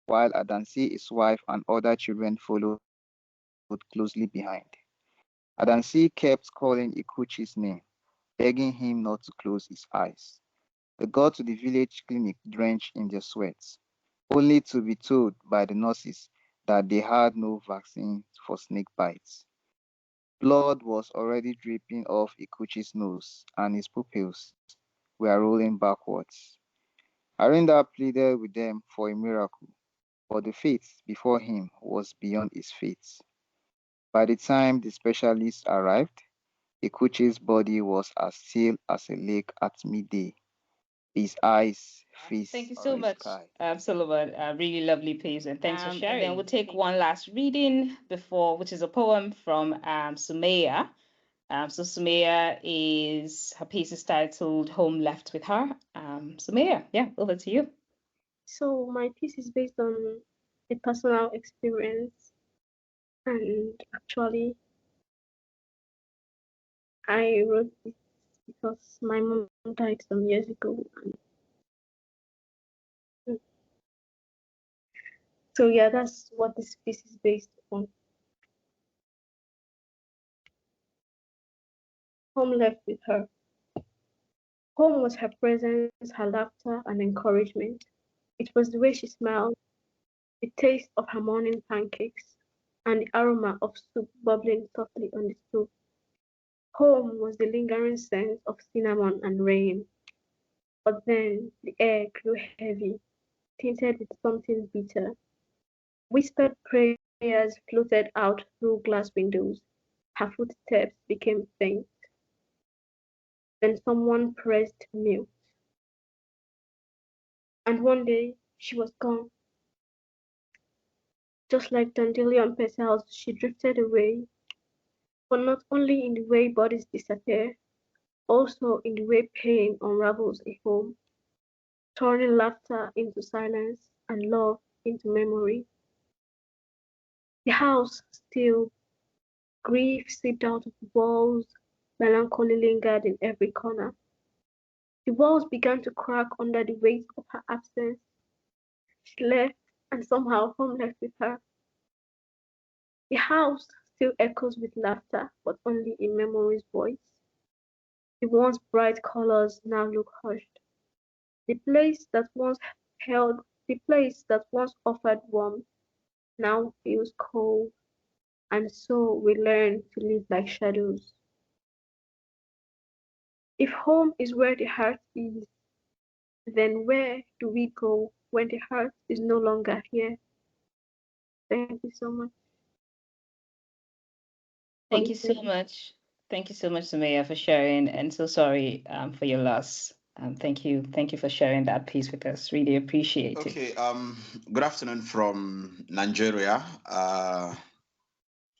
while Adansi, his wife, and other children followed closely behind. Adansi kept calling Ikuchi's name, begging him not to close his eyes. They got to the village clinic drenched in their sweat, only to be told by the nurses that they had no vaccine for snake bites. Blood was already dripping off Ikuchi's nose, and his pupils were rolling backwards. Arinda pleaded with them for a miracle, but the fate before him was beyond his fate. By the time the specialists arrived, Ikuchi's body was as still as a lake at midday. His eyes fixed Thank you on so the much, sky. Solomon. Really lovely piece, and thanks for sharing. And then we'll take one last reading which is a poem from Sumaya. So Sumaya her piece is titled Home Left with Her. Sumaya, yeah, over to you. So my piece is based on a personal experience, and actually I wrote it because my mom died some years ago. And so yeah, that's what this piece is based on. Home left with her. Home was her presence, her laughter, and encouragement. It was the way she smiled, the taste of her morning pancakes, and the aroma of soup bubbling softly on the stove. Home was the lingering sense of cinnamon and rain. But then the air grew heavy, tinted with something bitter. Whispered prayers floated out through glass windows. Her footsteps became faint. Then someone pressed mute. And one day she was gone. Just like dandelion petals, she drifted away. But not only in the way bodies disappear, also in the way pain unravels a home, turning laughter into silence and love into memory. The house still, grief seeped out of the walls, melancholy lingered in every corner. The walls began to crack under the weight of her absence. She left, and somehow home left with her. The house still echoes with laughter, but only in memory's voice. The once bright colors now look hushed. The place that once the place that once offered warmth now feels cold. and so we learn to live like shadows. If home is where the heart is, then where do we go when the heart is no longer here? Thank you so much. Thank you so much. Thank you so much, Sumaya, for sharing, and so sorry for your loss. Thank you for sharing that piece with us. Really appreciate it. Okay. Good afternoon from Nigeria.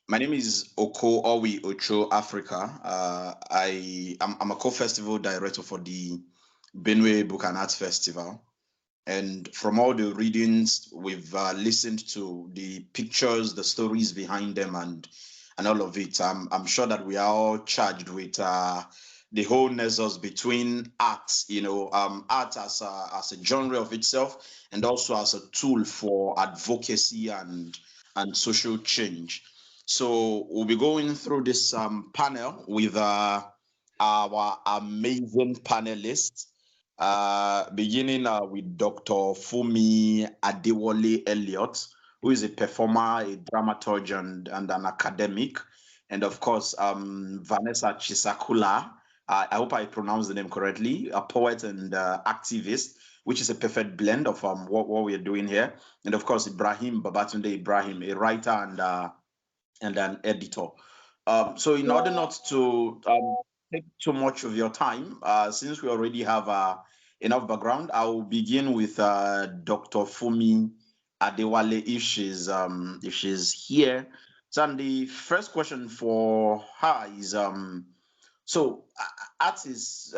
My name is Oko Owi Ocho Africa. I'm a co-festival director for the Benue Book and Arts Festival. And from all the readings we've listened to, the pictures, the stories behind them, and all of it, I'm sure that we are all charged with the whole nexus between art, art as a genre of itself, and also as a tool for advocacy and social change. So we'll be going through this panel with our amazing panelists. Beginning with Dr. Fumi Adewale Elliott, who is a performer, a dramaturge, and an academic. And of course, Vanessa Chisakula, I hope I pronounced the name correctly, a poet and activist, which is a perfect blend of what we are doing here. And of course, Ibrahim Babatunde Ibrahim, a writer and an editor. So in order not to take too much of your time, since we already have enough background, I will begin with Dr. Fumi Adewale if she's here. So the first question for her is so art-based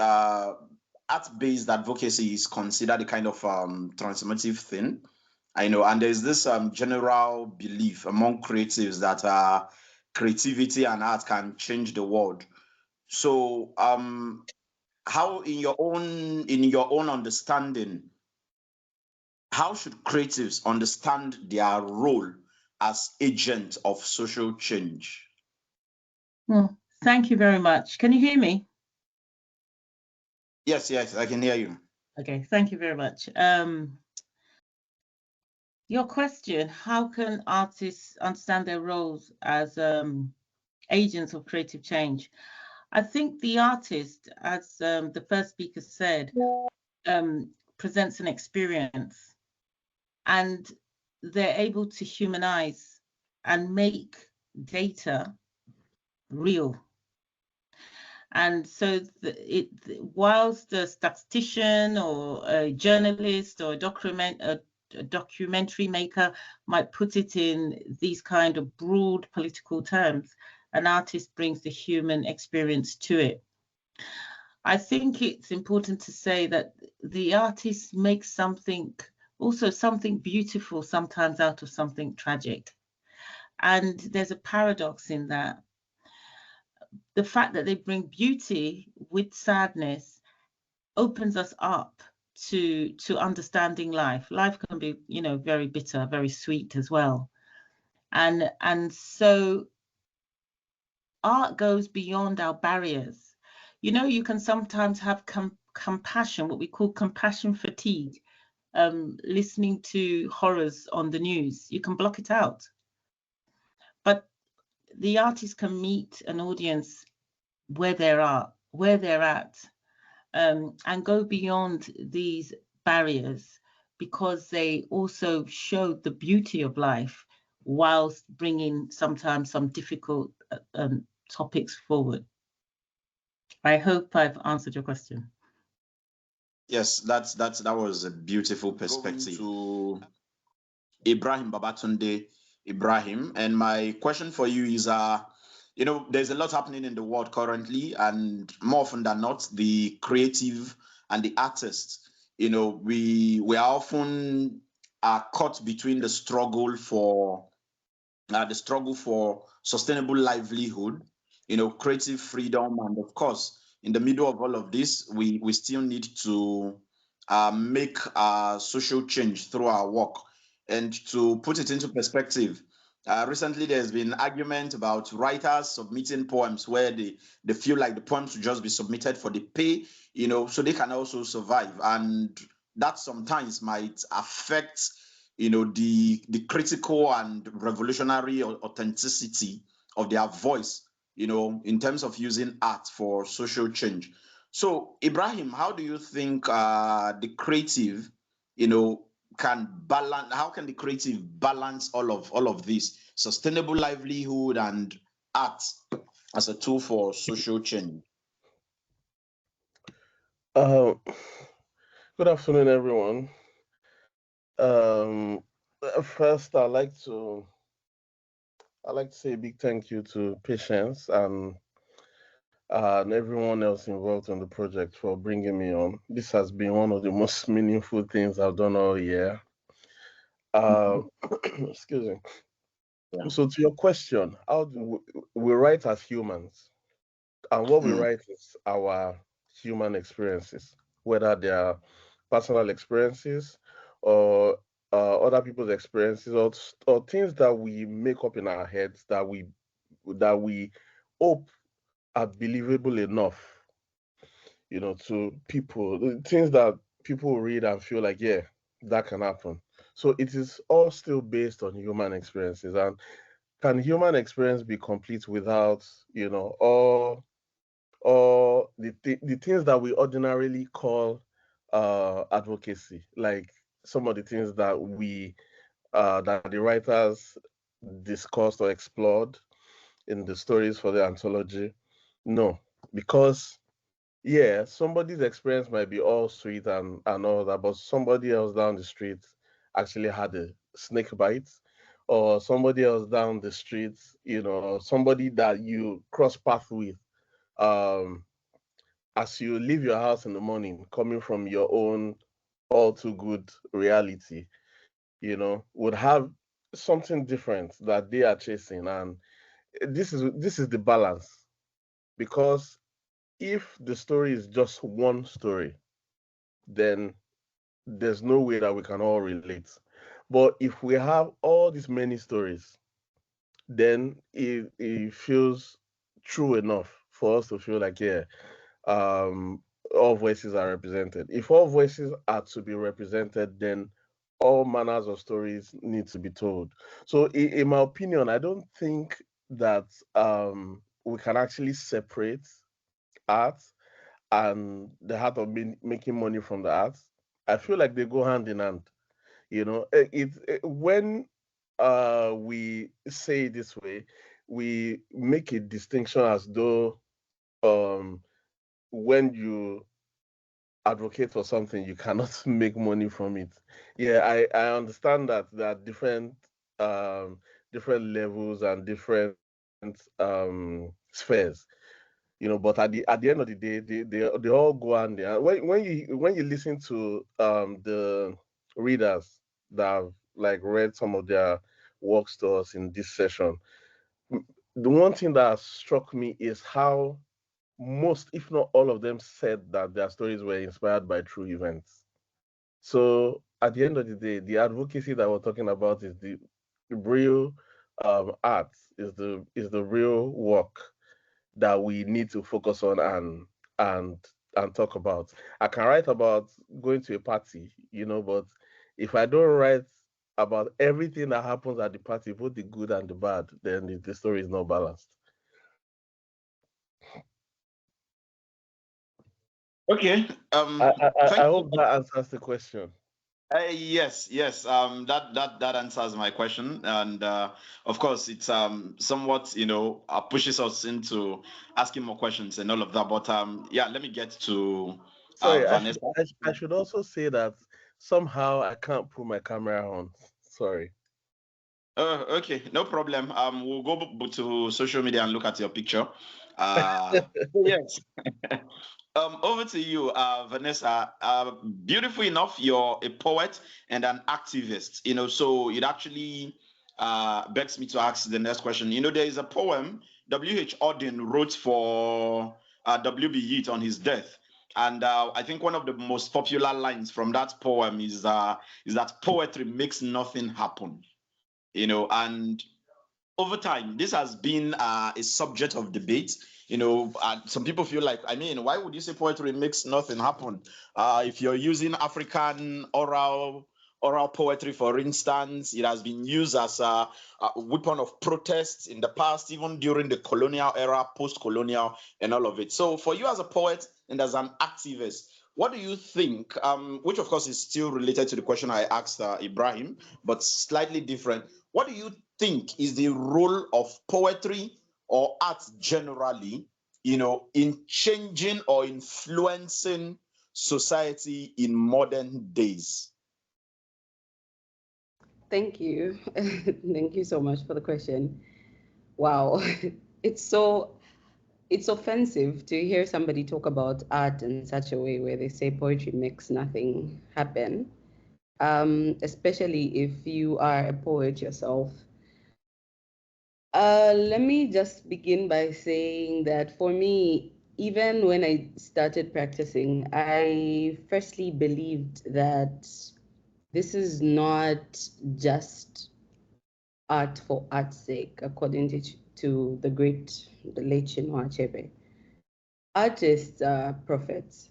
advocacy is considered a kind of transformative thing. I know, and there's this general belief among creatives that creativity and art can change the world. So, how, in your own understanding, how should creatives understand their role as agents of social change? Well, thank you very much. Can you hear me? Yes, I can hear you. Okay, thank you very much. Your question, how can artists understand their roles as agents of creative change? I think the artist, as the first speaker said, presents an experience, and they're able to humanize and make data real. And so whilst the statistician or a journalist or a documentary maker might put it in these kind of broad political terms, an artist brings the human experience to it. I think it's important to say that the artist makes something beautiful sometimes out of something tragic. And there's a paradox in that. The fact that they bring beauty with sadness opens us up to understanding life. Life can be, very bitter, very sweet as well. And so art goes beyond our barriers. You can sometimes have compassion, what we call compassion fatigue, listening to horrors on the news. You can block it out. But the artist can meet an audience where they're at, and go beyond these barriers, because they also show the beauty of life whilst bringing sometimes some difficult topics forward. I hope I've answered your question. Yes, that was a beautiful perspective. To Ibrahim Babatunde Ibrahim, and my question for you is there's a lot happening in the world currently, and more often than not, the creative and the artists, we are often caught between the struggle for sustainable livelihood, creative freedom, and of course, in the middle of all of this, we still need to make social change through our work. And to put it into perspective, recently there's been argument about writers submitting poems where they feel like the poems should just be submitted for the pay, so they can also survive. And that sometimes might affect the critical and revolutionary authenticity of their voice, in terms of using art for social change. So, Ibrahim, how do you think the creative, can balance? How can the creative balance all of this sustainable livelihood and art as a tool for social change? Good afternoon, everyone. First, I'd like to say a big thank you to Patience and everyone else involved in the project for bringing me on. This has been one of the most meaningful things I've done all year. Excuse me. Yeah. So to your question, how do we write as humans? And what we write is our human experiences, whether they are personal experiences or other people's experiences, or things that we make up in our heads that we hope are believable enough, to people, things that people read and feel like, yeah, that can happen. So it is all still based on human experiences. And can human experience be complete without, all the things that we ordinarily call advocacy, like some of the things that that the writers discussed or explored in the stories for the anthology? No, because yeah, somebody's experience might be all sweet and all that, but somebody else down the street actually had a snake bite, or somebody else down the street, somebody that you cross path with, as you leave your house in the morning, coming from your own all too good reality, would have something different that they are chasing. And this is the balance, because if the story is just one story, then there's no way that we can all relate. But if we have all these many stories, then it feels true enough for us to feel like, yeah, all voices are represented. If all voices are to be represented, then all manners of stories need to be told. So in my opinion, I don't think that we can actually separate art and the heart of making money from the arts. I feel like they go hand in hand. When we say it this way, we make a distinction as though when you advocate for something, you cannot make money from it. Yeah, I understand that there are different levels and different spheres. But at the end of the day, they all go on there. When you listen to the readers that have like read some of their works to us in this session, the one thing that struck me is how most, if not all of them, said that their stories were inspired by true events. So at the end of the day, the advocacy that we're talking about is the real art, is the real work that we need to focus on and talk about. I can write about going to a party, but if I don't write about everything that happens at the party, both the good and the bad, then the story is not balanced. Okay. I hope that answers the question. Yes. That answers my question, and of course, it's somewhat pushes us into asking more questions and all of that. But yeah, let me get to sorry. Vanessa. I should also say that somehow I can't put my camera on. Sorry. Okay, no problem. We'll go to social media and look at your picture. Yes. Over to you, Vanessa. Beautiful enough, you're a poet and an activist. So it actually begs me to ask the next question. There is a poem W.H. Auden wrote for W.B. Yeats on his death. And I think one of the most popular lines from that poem is that poetry makes nothing happen. And over time, this has been a subject of debate. Some people feel like, why would you say poetry makes nothing happen? If you're using African oral oral poetry, for instance. It has been used as a weapon of protest in the past, even during the colonial era, post-colonial, and all of it. So for you as a poet and as an activist, what do you think, which of course is still related to the question I asked Ibrahim, but slightly different. What do you think is the role of poetry or art generally, in changing or influencing society in modern days? Thank you. Thank you so much for the question. Wow. It's offensive to hear somebody talk about art in such a way where they say poetry makes nothing happen, especially if you are a poet yourself. Let me just begin by saying that for me, even when I started practicing, I firstly believed that this is not just art for art's sake, according to the late Chinua Achebe. Artists are prophets.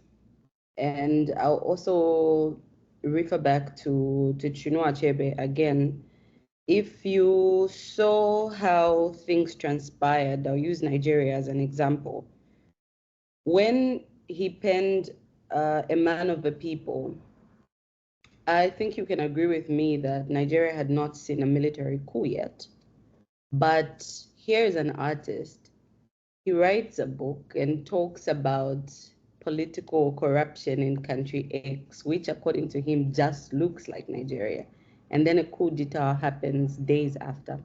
And I'll also refer back to Chinua Achebe again. If you saw how things transpired, I'll use Nigeria as an example. When he penned A Man of the People, I think you can agree with me that Nigeria had not seen a military coup yet. But here's an artist. He writes a book and talks about political corruption in country X, which according to him just looks like Nigeria. And then a coup d'etat happens days after.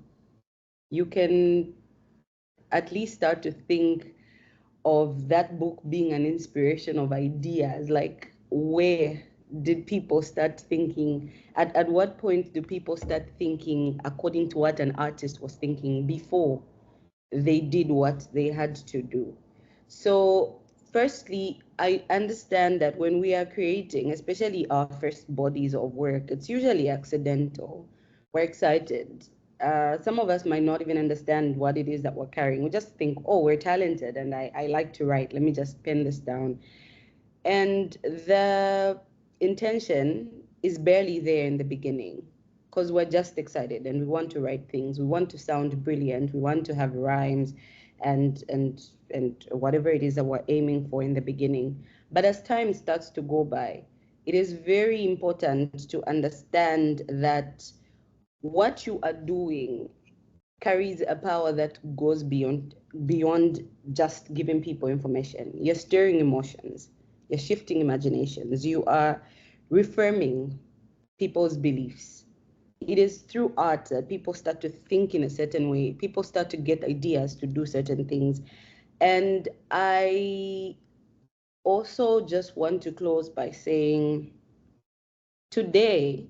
You can at least start to think of that book being an inspiration of ideas, like where did people start thinking, at what point do people start thinking according to what an artist was thinking before they did what they had to do? So firstly, I understand that when we are creating, especially our first bodies of work, it's usually accidental. We're excited. Some of us might not even understand what it is that we're carrying. We just think, oh, we're talented and I like to write. Let me just pen this down. And the intention is barely there in the beginning because we're just excited and we want to write things. We want to sound brilliant. We want to have rhymes and whatever it is that we're aiming for in the beginning. But as time starts to go by, it is very important to understand that what you are doing carries a power that goes beyond just giving people information. You're stirring emotions, you're shifting imaginations, you are reaffirming people's beliefs. It is through art that people start to think in a certain way, people start to get ideas to do certain things. And I also just want to close by saying, today,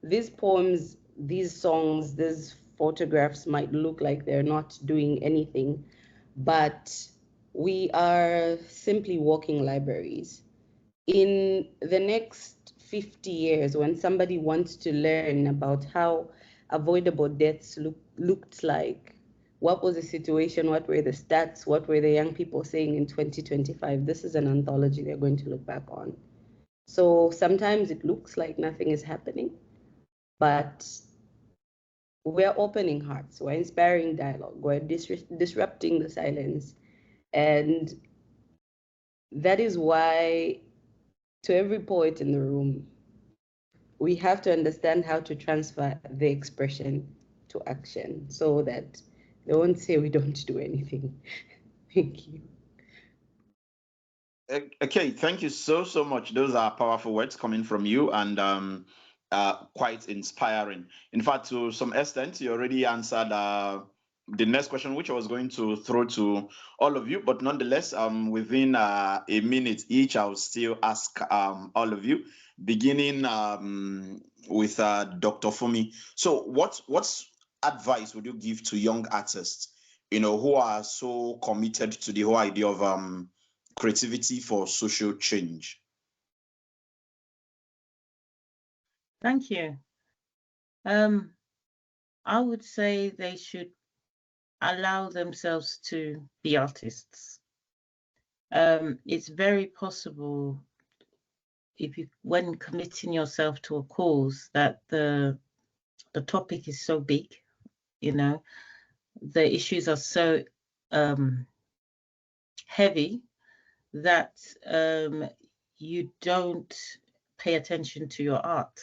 these poems, these songs, these photographs might look like they're not doing anything, but we are simply walking libraries. In the next 50 years, when somebody wants to learn about how avoidable deaths looked like, what was the situation, what were the stats, what were the young people saying in 2025, this is an anthology they're going to look back on. So sometimes it looks like nothing is happening, but we're opening hearts, we're inspiring dialogue, we're disrupting the silence. And that is why, to every poet in the room, we have to understand how to transfer the expression to action so that they won't say we don't do anything. Thank you. Okay, thank you so much. Those are powerful words coming from you and quite inspiring. In fact, to some extent, you already answered the next question, which I was going to throw to all of you. But nonetheless, within a minute each, I'll still ask all of you, beginning with Dr. Fumi. So what's advice would you give to young artists, who are so committed to the whole idea of creativity for social change? Thank you. I would say they should allow themselves to be artists. It's very possible when committing yourself to a cause, that the topic is so big, you know, the issues are so heavy that you don't pay attention to your art.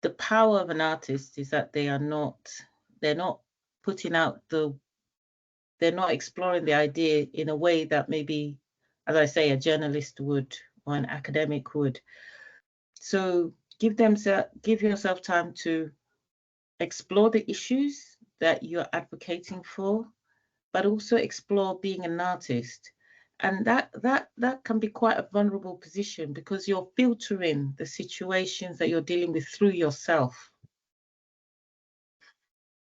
The power of an artist is that they're not putting out they're not exploring the idea in a way that maybe, as I say, a journalist would or an academic would. So give yourself time to explore the issues that you're advocating for, but also explore being an artist. And that can be quite a vulnerable position, because you're filtering the situations that you're dealing with through yourself.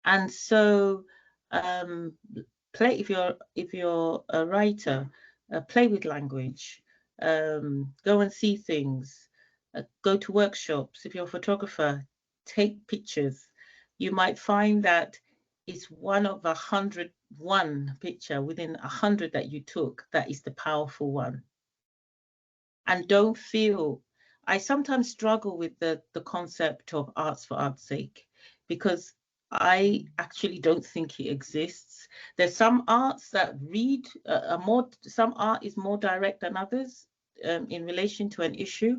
And so play, if you're a writer, play with language, go and see things, go to workshops. If you're a photographer, take pictures. You might find that it's one of 101 picture within 100 that you took that is the powerful one. And don't feel, I sometimes struggle with the concept of arts for art's sake, because I actually don't think it exists. There's some arts that read some art is more direct than others in relation to an issue,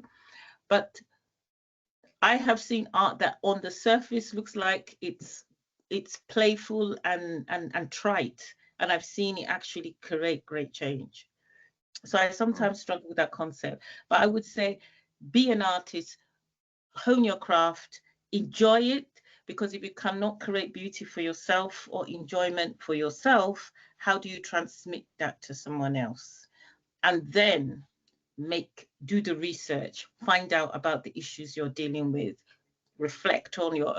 but I have seen art that on the surface looks like it's playful and trite, and I've seen it actually create great change. So I sometimes struggle with that concept, but I would say be an artist, hone your craft, enjoy it, because if you cannot create beauty for yourself or enjoyment for yourself, how do you transmit that to someone else? And then do the research, find out about the issues you're dealing with, reflect on your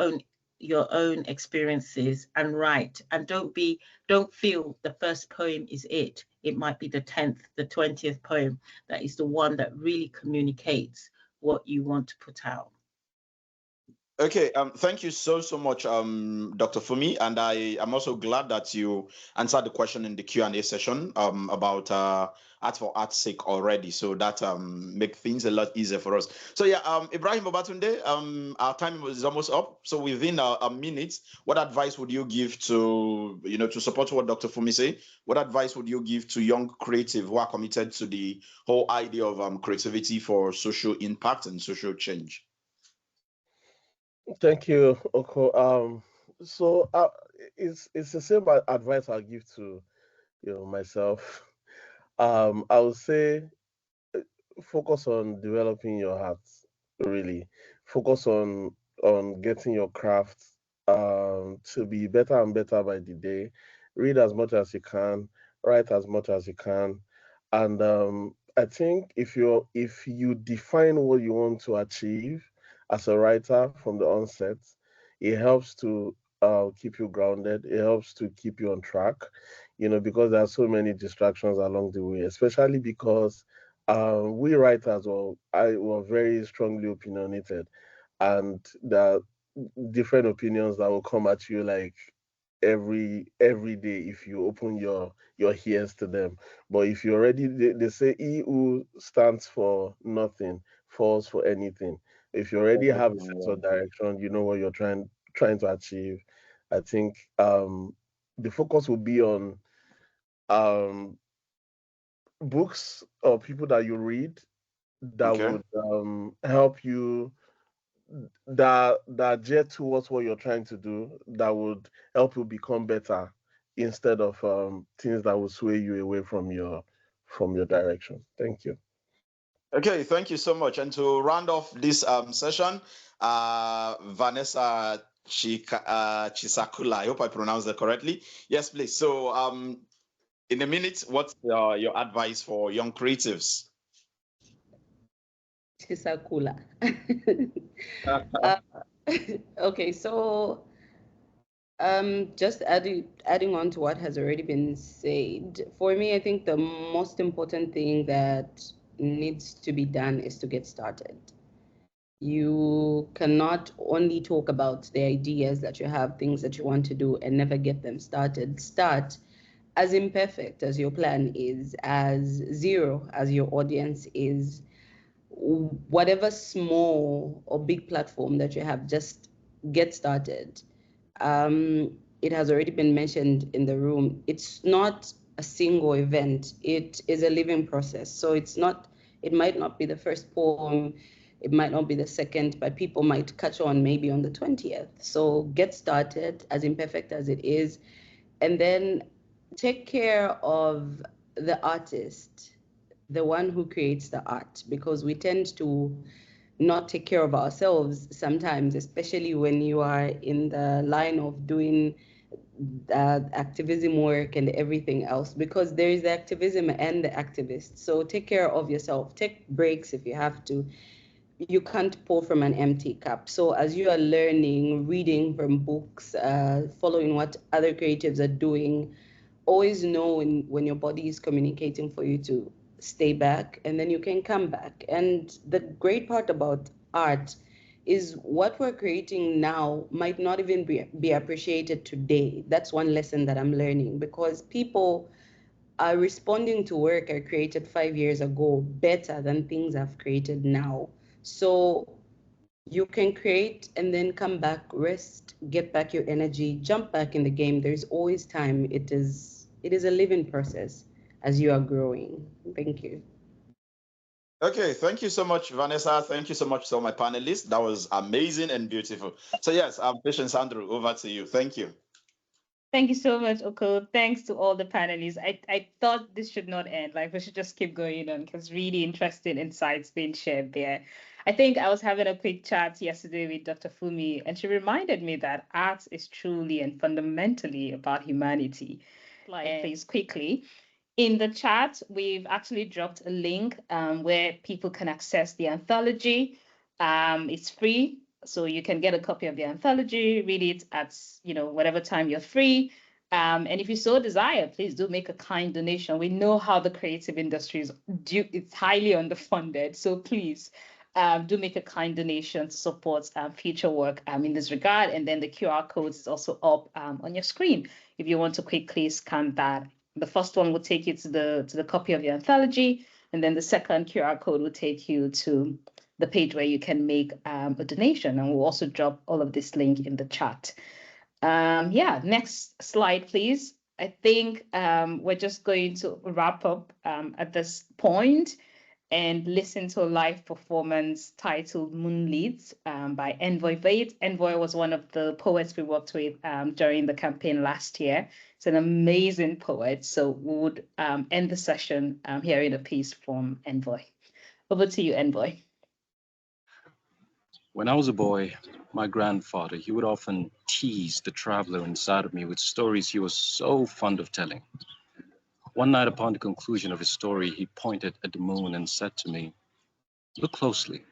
own experiences and write. And don't feel the first poem is it. It might be the 10th, the 20th poem that is the one that really communicates what you want to put out. Okay, thank you so much, Dr. Fumi, and I am also glad that you answered the question in the Q&A session about art for art's sake already, so that make things a lot easier for us. So yeah, Ibrahim Babatunde, our time is almost up, so within a minute, what advice would you give to, to support what Dr. Fumi say? What advice would you give to young creative who are committed to the whole idea of creativity for social impact and social change? Thank you, Oko. So it's the same advice I'll give to myself. I would say focus on developing your heart. Really, focus on getting your craft to be better and better by the day. Read as much as you can, write as much as you can, and I think if you define what you want to achieve as a writer from the onset, it helps to keep you grounded. It helps to keep you on track, because there are so many distractions along the way, especially because we writers were very strongly opinionated, and there are different opinions that will come at you like every day if you open your ears to them. But if you already, they say he who stands for nothing falls for anything. If you already have a sense of direction, you know what you're trying to achieve, I think the focus will be on books or people that you read that would help you, that jet towards what you're trying to do, that would help you become better, instead of things that will sway you away from your direction. Thank you. Okay, thank you so much. And to round off this session, Vanessa Chisakula, I hope I pronounced that correctly. Yes, please. So in a minute, what's your advice for young creatives? Chisakula. Okay, so just adding on to what has already been said, for me, I think the most important thing that needs to be done is to get started. You cannot only talk about the ideas that you have, things that you want to do, and never get them started. Start as imperfect as your plan is, as zero as your audience is. whatever small or big platform that you have, just get started. It has already been mentioned in the room. It's not a single event. It is a living process. So it might not be the first poem, it might not be the second, but people might catch on maybe on the 20th. So get started, as imperfect as it is, and then take care of the artist, the one who creates the art, because we tend to not take care of ourselves sometimes, especially when you are in the line of doing activism work and everything else, because there is the activism and the activist. So take care of yourself, take breaks if you have to. You can't pour from an empty cup. So as you are learning, reading from books, following what other creatives are doing, always know when your body is communicating for you to stay back, and then you can come back. And the great part about art is what we're creating now might not even be appreciated today. That's one lesson that I'm learning, because people are responding to work I created 5 years ago better than things I've created now. So you can create and then come back, rest, get back your energy, jump back in the game. There's always time. It is a living process as you are growing. Thank you. Okay, thank you so much, Vanessa. Thank you so much to all my panelists. That was amazing and beautiful. So yes, Patience Andrew, over to you. Thank you. Thank you so much, Oko. Thanks to all the panelists. I thought this should not end. Like, we should just keep going on, because really interesting insights being shared there. I think I was having a quick chat yesterday with Dr. Fumi, and she reminded me that art is truly and fundamentally about humanity. Slide, please, quickly. In the chat, we've actually dropped a link where people can access the anthology. It's free, so you can get a copy of the anthology, read it at whatever time you're free. And if you so desire, please do make a kind donation. We know how the creative industry it's highly underfunded, so please do make a kind donation to support future work in this regard. And then the QR code is also up on your screen if you want to quickly scan that. The first one will take you to the copy of your anthology, and then the second QR code will take you to the page where you can make a donation. And we'll also drop all of this link in the chat. Yeah, next slide, please. I think we're just going to wrap up at this point and listen to a live performance titled Moonlights by Envoy Vade. Envoy was one of the poets we worked with during the campaign last year. It's an amazing poet. So we would end the session hearing a piece from Envoy. Over to you, Envoy. When I was a boy, my grandfather, he would often tease the traveler inside of me with stories he was so fond of telling. One night, upon the conclusion of his story, he pointed at the moon and said to me, "Look closely.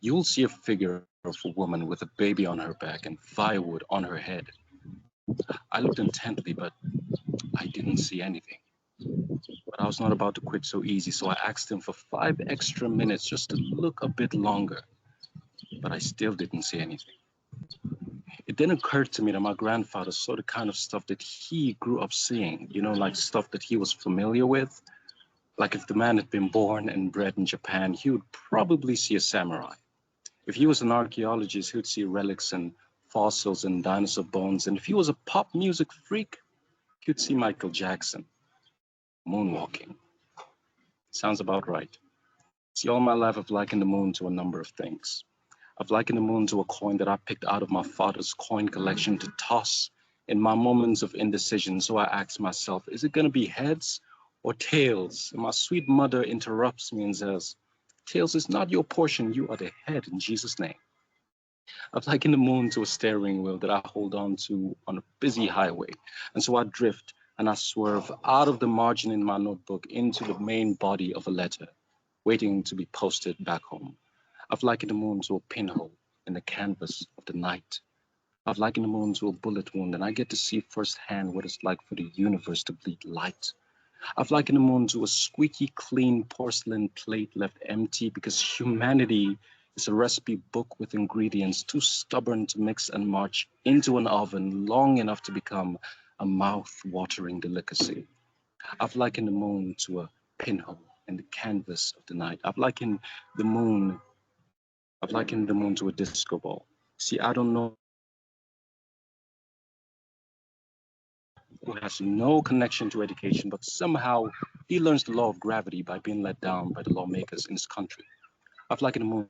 You will see a figure of a woman with a baby on her back and firewood on her head." I looked intently, but I didn't see anything. But I was not about to quit so easy, so I asked him for 5 extra minutes just to look a bit longer. But I still didn't see anything. It then occurred to me that my grandfather saw the kind of stuff that he grew up seeing, like stuff that he was familiar with. Like if the man had been born and bred in Japan, he would probably see a samurai. If he was an archaeologist, he would see relics and fossils and dinosaur bones. And if he was a pop music freak, he would see Michael Jackson moonwalking. Sounds about right. See, all my life I've likened the moon to a number of things. I've likened the moon to a coin that I picked out of my father's coin collection to toss in my moments of indecision. So I asked myself, is it going to be heads or tails? And my sweet mother interrupts me and says, "Tails is not your portion. You are the head in Jesus' name." I've likened the moon to a steering wheel that I hold on to on a busy highway. And so I drift and I swerve out of the margin in my notebook into the main body of a letter, waiting to be posted back home. I've likened the moon to a pinhole in the canvas of the night. I've likened the moon to a bullet wound, and I get to see firsthand what it's like for the universe to bleed light. I've likened the moon to a squeaky clean porcelain plate left empty because humanity is a recipe book with ingredients too stubborn to mix and march into an oven long enough to become a mouth-watering delicacy. I've likened the moon to a pinhole and the canvas of the night. I've likened the moon to a disco ball. See, I don't know who has no connection to education, but somehow he learns the law of gravity by being let down by the lawmakers in his country. I've likened the moon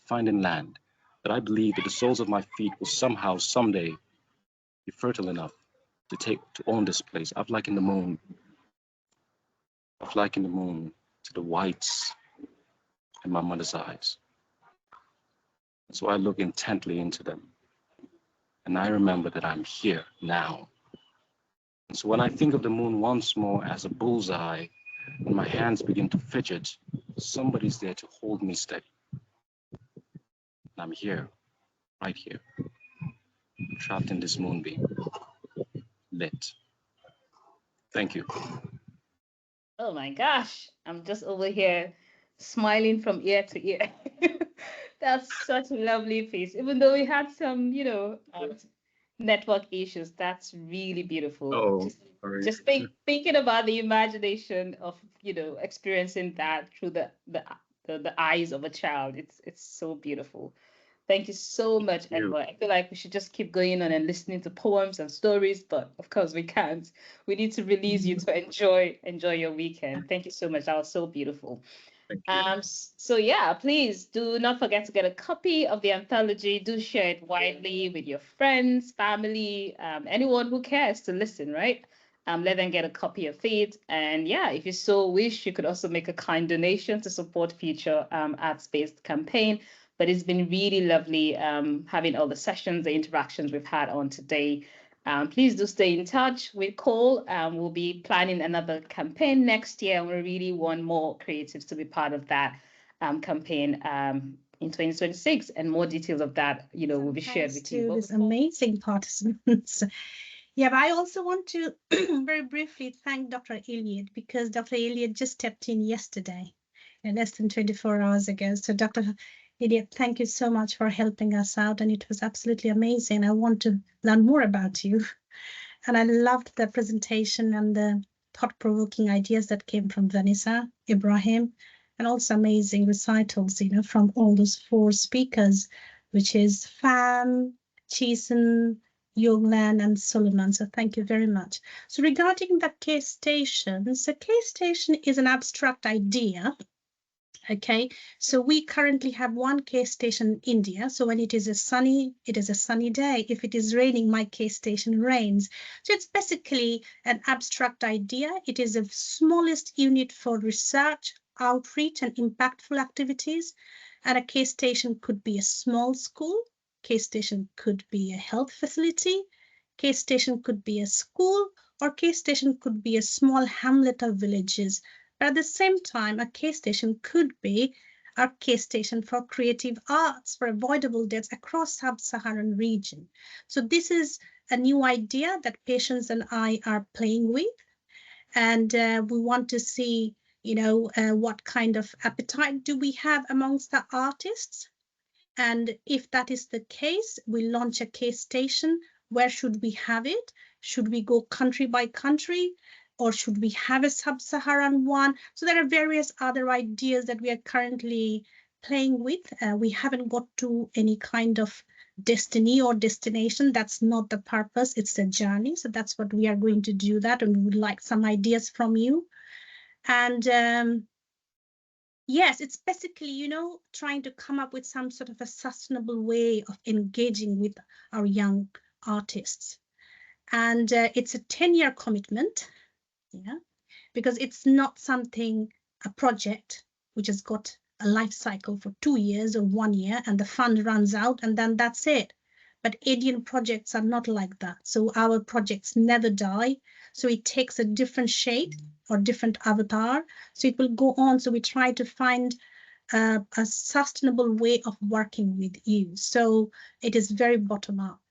finding land, that I believe that the soles of my feet will somehow, someday, be fertile enough to own this place. I've likened the moon to the whites in my mother's eyes. So I look intently into them, and I remember that I'm here now. And so when I think of the moon once more as a bullseye, and my hands begin to fidget, somebody's there to hold me steady. And I'm here, right here, trapped in this moonbeam, lit. Thank you. Oh my gosh, I'm just over here smiling from ear to ear. That's such a lovely piece. Even though we had some, network issues, that's really beautiful. Oh, Just thinking about the imagination of, experiencing that through the eyes of a child. It's so beautiful. Thank you so much, Edward. I feel like we should just keep going on and listening to poems and stories, but of course we can't. We need to release you to enjoy your weekend. Thank you so much. That was so beautiful. So yeah, please do not forget to get a copy of the anthology. Do share it widely with your friends, family, anyone who cares to listen, right? Let them get a copy of it. And yeah, if you so wish, you could also make a kind donation to support future arts-based campaign. But it's been really lovely having all the sessions, the interactions we've had on today. Please do stay in touch with Cole. We'll be planning another campaign next year, and we really want more creatives to be part of that campaign in 2026. And more details of that, will be shared with you. This amazing participants. Yeah, but I also want to very briefly thank Dr. Elliott, because Dr. Elliott just stepped in yesterday, less than 24 hours ago. So Dr. Elliott, thank you so much for helping us out, and it was absolutely amazing. I want to learn more about you. And I loved the presentation and the thought-provoking ideas that came from Vanessa, Ibrahim, and also amazing recitals, from all those 4 speakers, which is Pham, Chisen, Younglan, and Solomon. So thank you very much. So regarding the case station, so case station is an abstract idea. Okay, so we currently have 1 case station in India. So when it is a sunny day. If it is raining, my case station rains. So it's basically an abstract idea. It is the smallest unit for research, outreach, and impactful activities. And a case station could be a small school. Case station could be a health facility. Case station could be a school, or case station could be a small hamlet of villages. But at the same time, a case station could be a case station for creative arts, for avoidable deaths across sub-Saharan region. So this is a new idea that Patience and I are playing with. And we want to see, what kind of appetite do we have amongst the artists? And if that is the case, we launch a case station. Where should we have it? Should we go country by country? Or should we have a sub-Saharan one? So there are various other ideas that we are currently playing with. We haven't got to any kind of destiny or destination. That's not the purpose. It's a journey. So that's what we are going to do that. And we would like some ideas from you. And yes, it's basically, trying to come up with some sort of a sustainable way of engaging with our young artists. And it's a 10-year commitment. Yeah, because it's not a project which has got a life cycle for 2 years or 1 year and the fund runs out and then that's it. But Indian projects are not like that. So our projects never die. So it takes a different shape or different avatar. So it will go on. So we try to find a sustainable way of working with you. So it is very bottom up.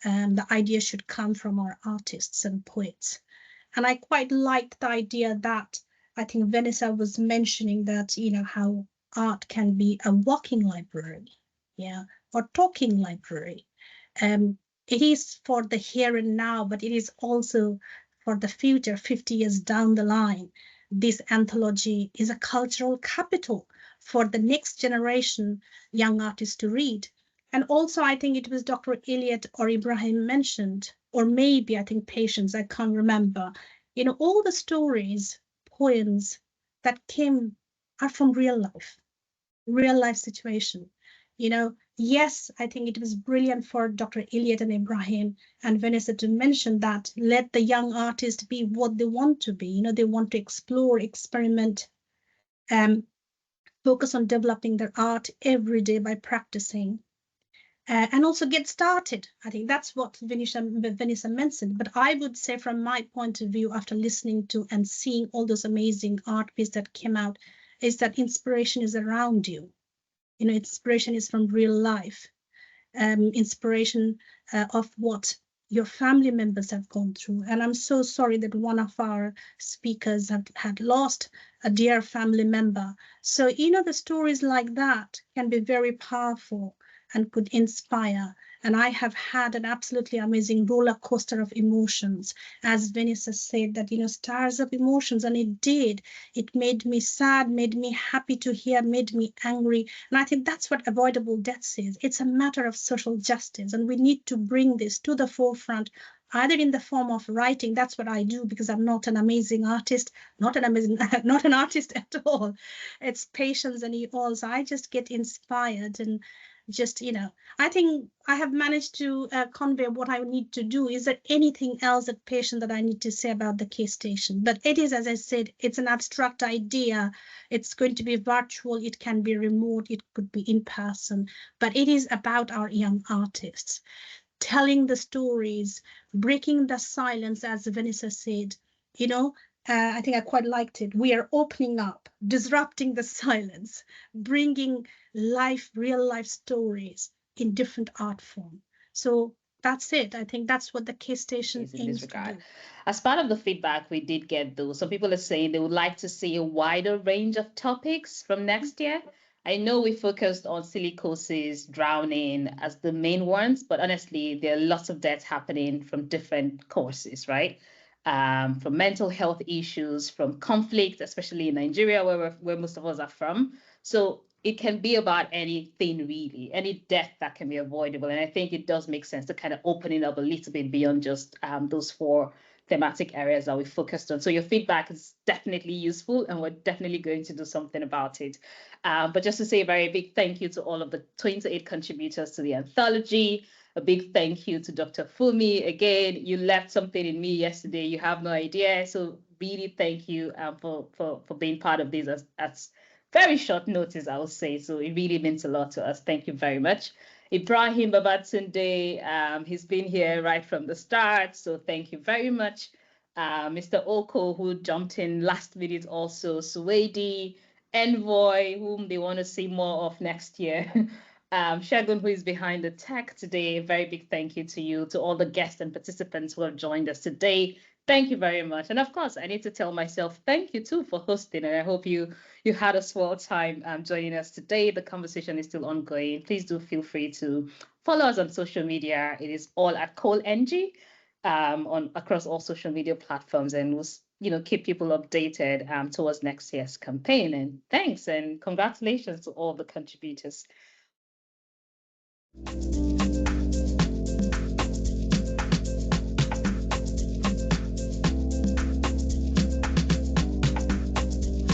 The idea should come from our artists and poets. And I quite like the idea that I think Vanessa was mentioning that, how art can be a walking library, or talking library. It is for the here and now, but it is also for the future, 50 years down the line, this anthology is a cultural capital for the next generation young artists to read. And also, I think it was Dr. Elliot or Ibrahim mentioned, or maybe I think Patience, I can't remember, you know, all the stories, poems that came are from real life situation. You know, yes, I think it was brilliant for Dr. Elliot and Ibrahim and Vanessa to mention that let the young artist be what they want to be. You know, they want to explore, experiment, focus on developing their art every day by practicing. And also get started. I think that's what Vanessa mentioned. But I would say from my point of view, after listening to and seeing all those amazing art pieces that came out, is that inspiration is around you. You know, inspiration is from real life. Inspiration of what your family members have gone through. And I'm so sorry that one of our speakers had lost a dear family member. So, you know, the stories like that can be very powerful and could inspire. And I have had an absolutely amazing roller coaster of emotions, as Vanessa said, that, you know, stars of emotions, and it did. It made me sad, made me happy to hear, made me angry. And I think that's what Avoidable Deaths is. It's a matter of social justice, and we need to bring this to the forefront, either in the form of writing. That's what I do, because I'm not an amazing artist, not an artist at all. It's Patience and you all. So I just get inspired and just, you know, I think I have managed to convey what I need to do. Is there anything else that Patience that I need to say about the case station? But it is, as I said, it's an abstract idea. It's going to be virtual. It can be remote. It could be in person. But it is about our young artists telling the stories, breaking the silence, as Vanessa said. You know, I think I quite liked it. We are opening up, disrupting the silence, bringing real life stories in different art form. So that's it. I think that's what the case station aims to do. As part of the feedback we did get, though, some people are saying they would like to see a wider range of topics from next year. I know we focused on silicosis, drowning as the main ones, but honestly, there are lots of deaths happening from different causes, right? From mental health issues, from conflict, especially in Nigeria, where most of us are from. So it can be about anything, really, any death that can be avoidable. And I think it does make sense to kind of open it up a little bit beyond just those 4 thematic areas that we focused on. So your feedback is definitely useful, and we're definitely going to do something about it. But just to say a very big thank you to all of the 28 contributors to the anthology. A big thank you to Dr. Fumi. Again, you left something in me yesterday. You have no idea. So really thank you for being part of this at very short notice, I would say. So it really means a lot to us. Thank you very much. Ibrahim Babatunde, he's been here right from the start. So thank you very much. Mr. Oko, who jumped in last minute also. Suwaidi, Envoy, whom they want to see more of next year. Shagun, who is behind the tech today, a very big thank you to you, to all the guests and participants who have joined us today. Thank you very much. And of course, I need to tell myself thank you too for hosting. And I hope you had a swell time joining us today. The conversation is still ongoing. Please do feel free to follow us on social media. It is all at ColeNG across all social media platforms, and we'll keep people updated towards next year's campaign. And thanks and congratulations to all the contributors.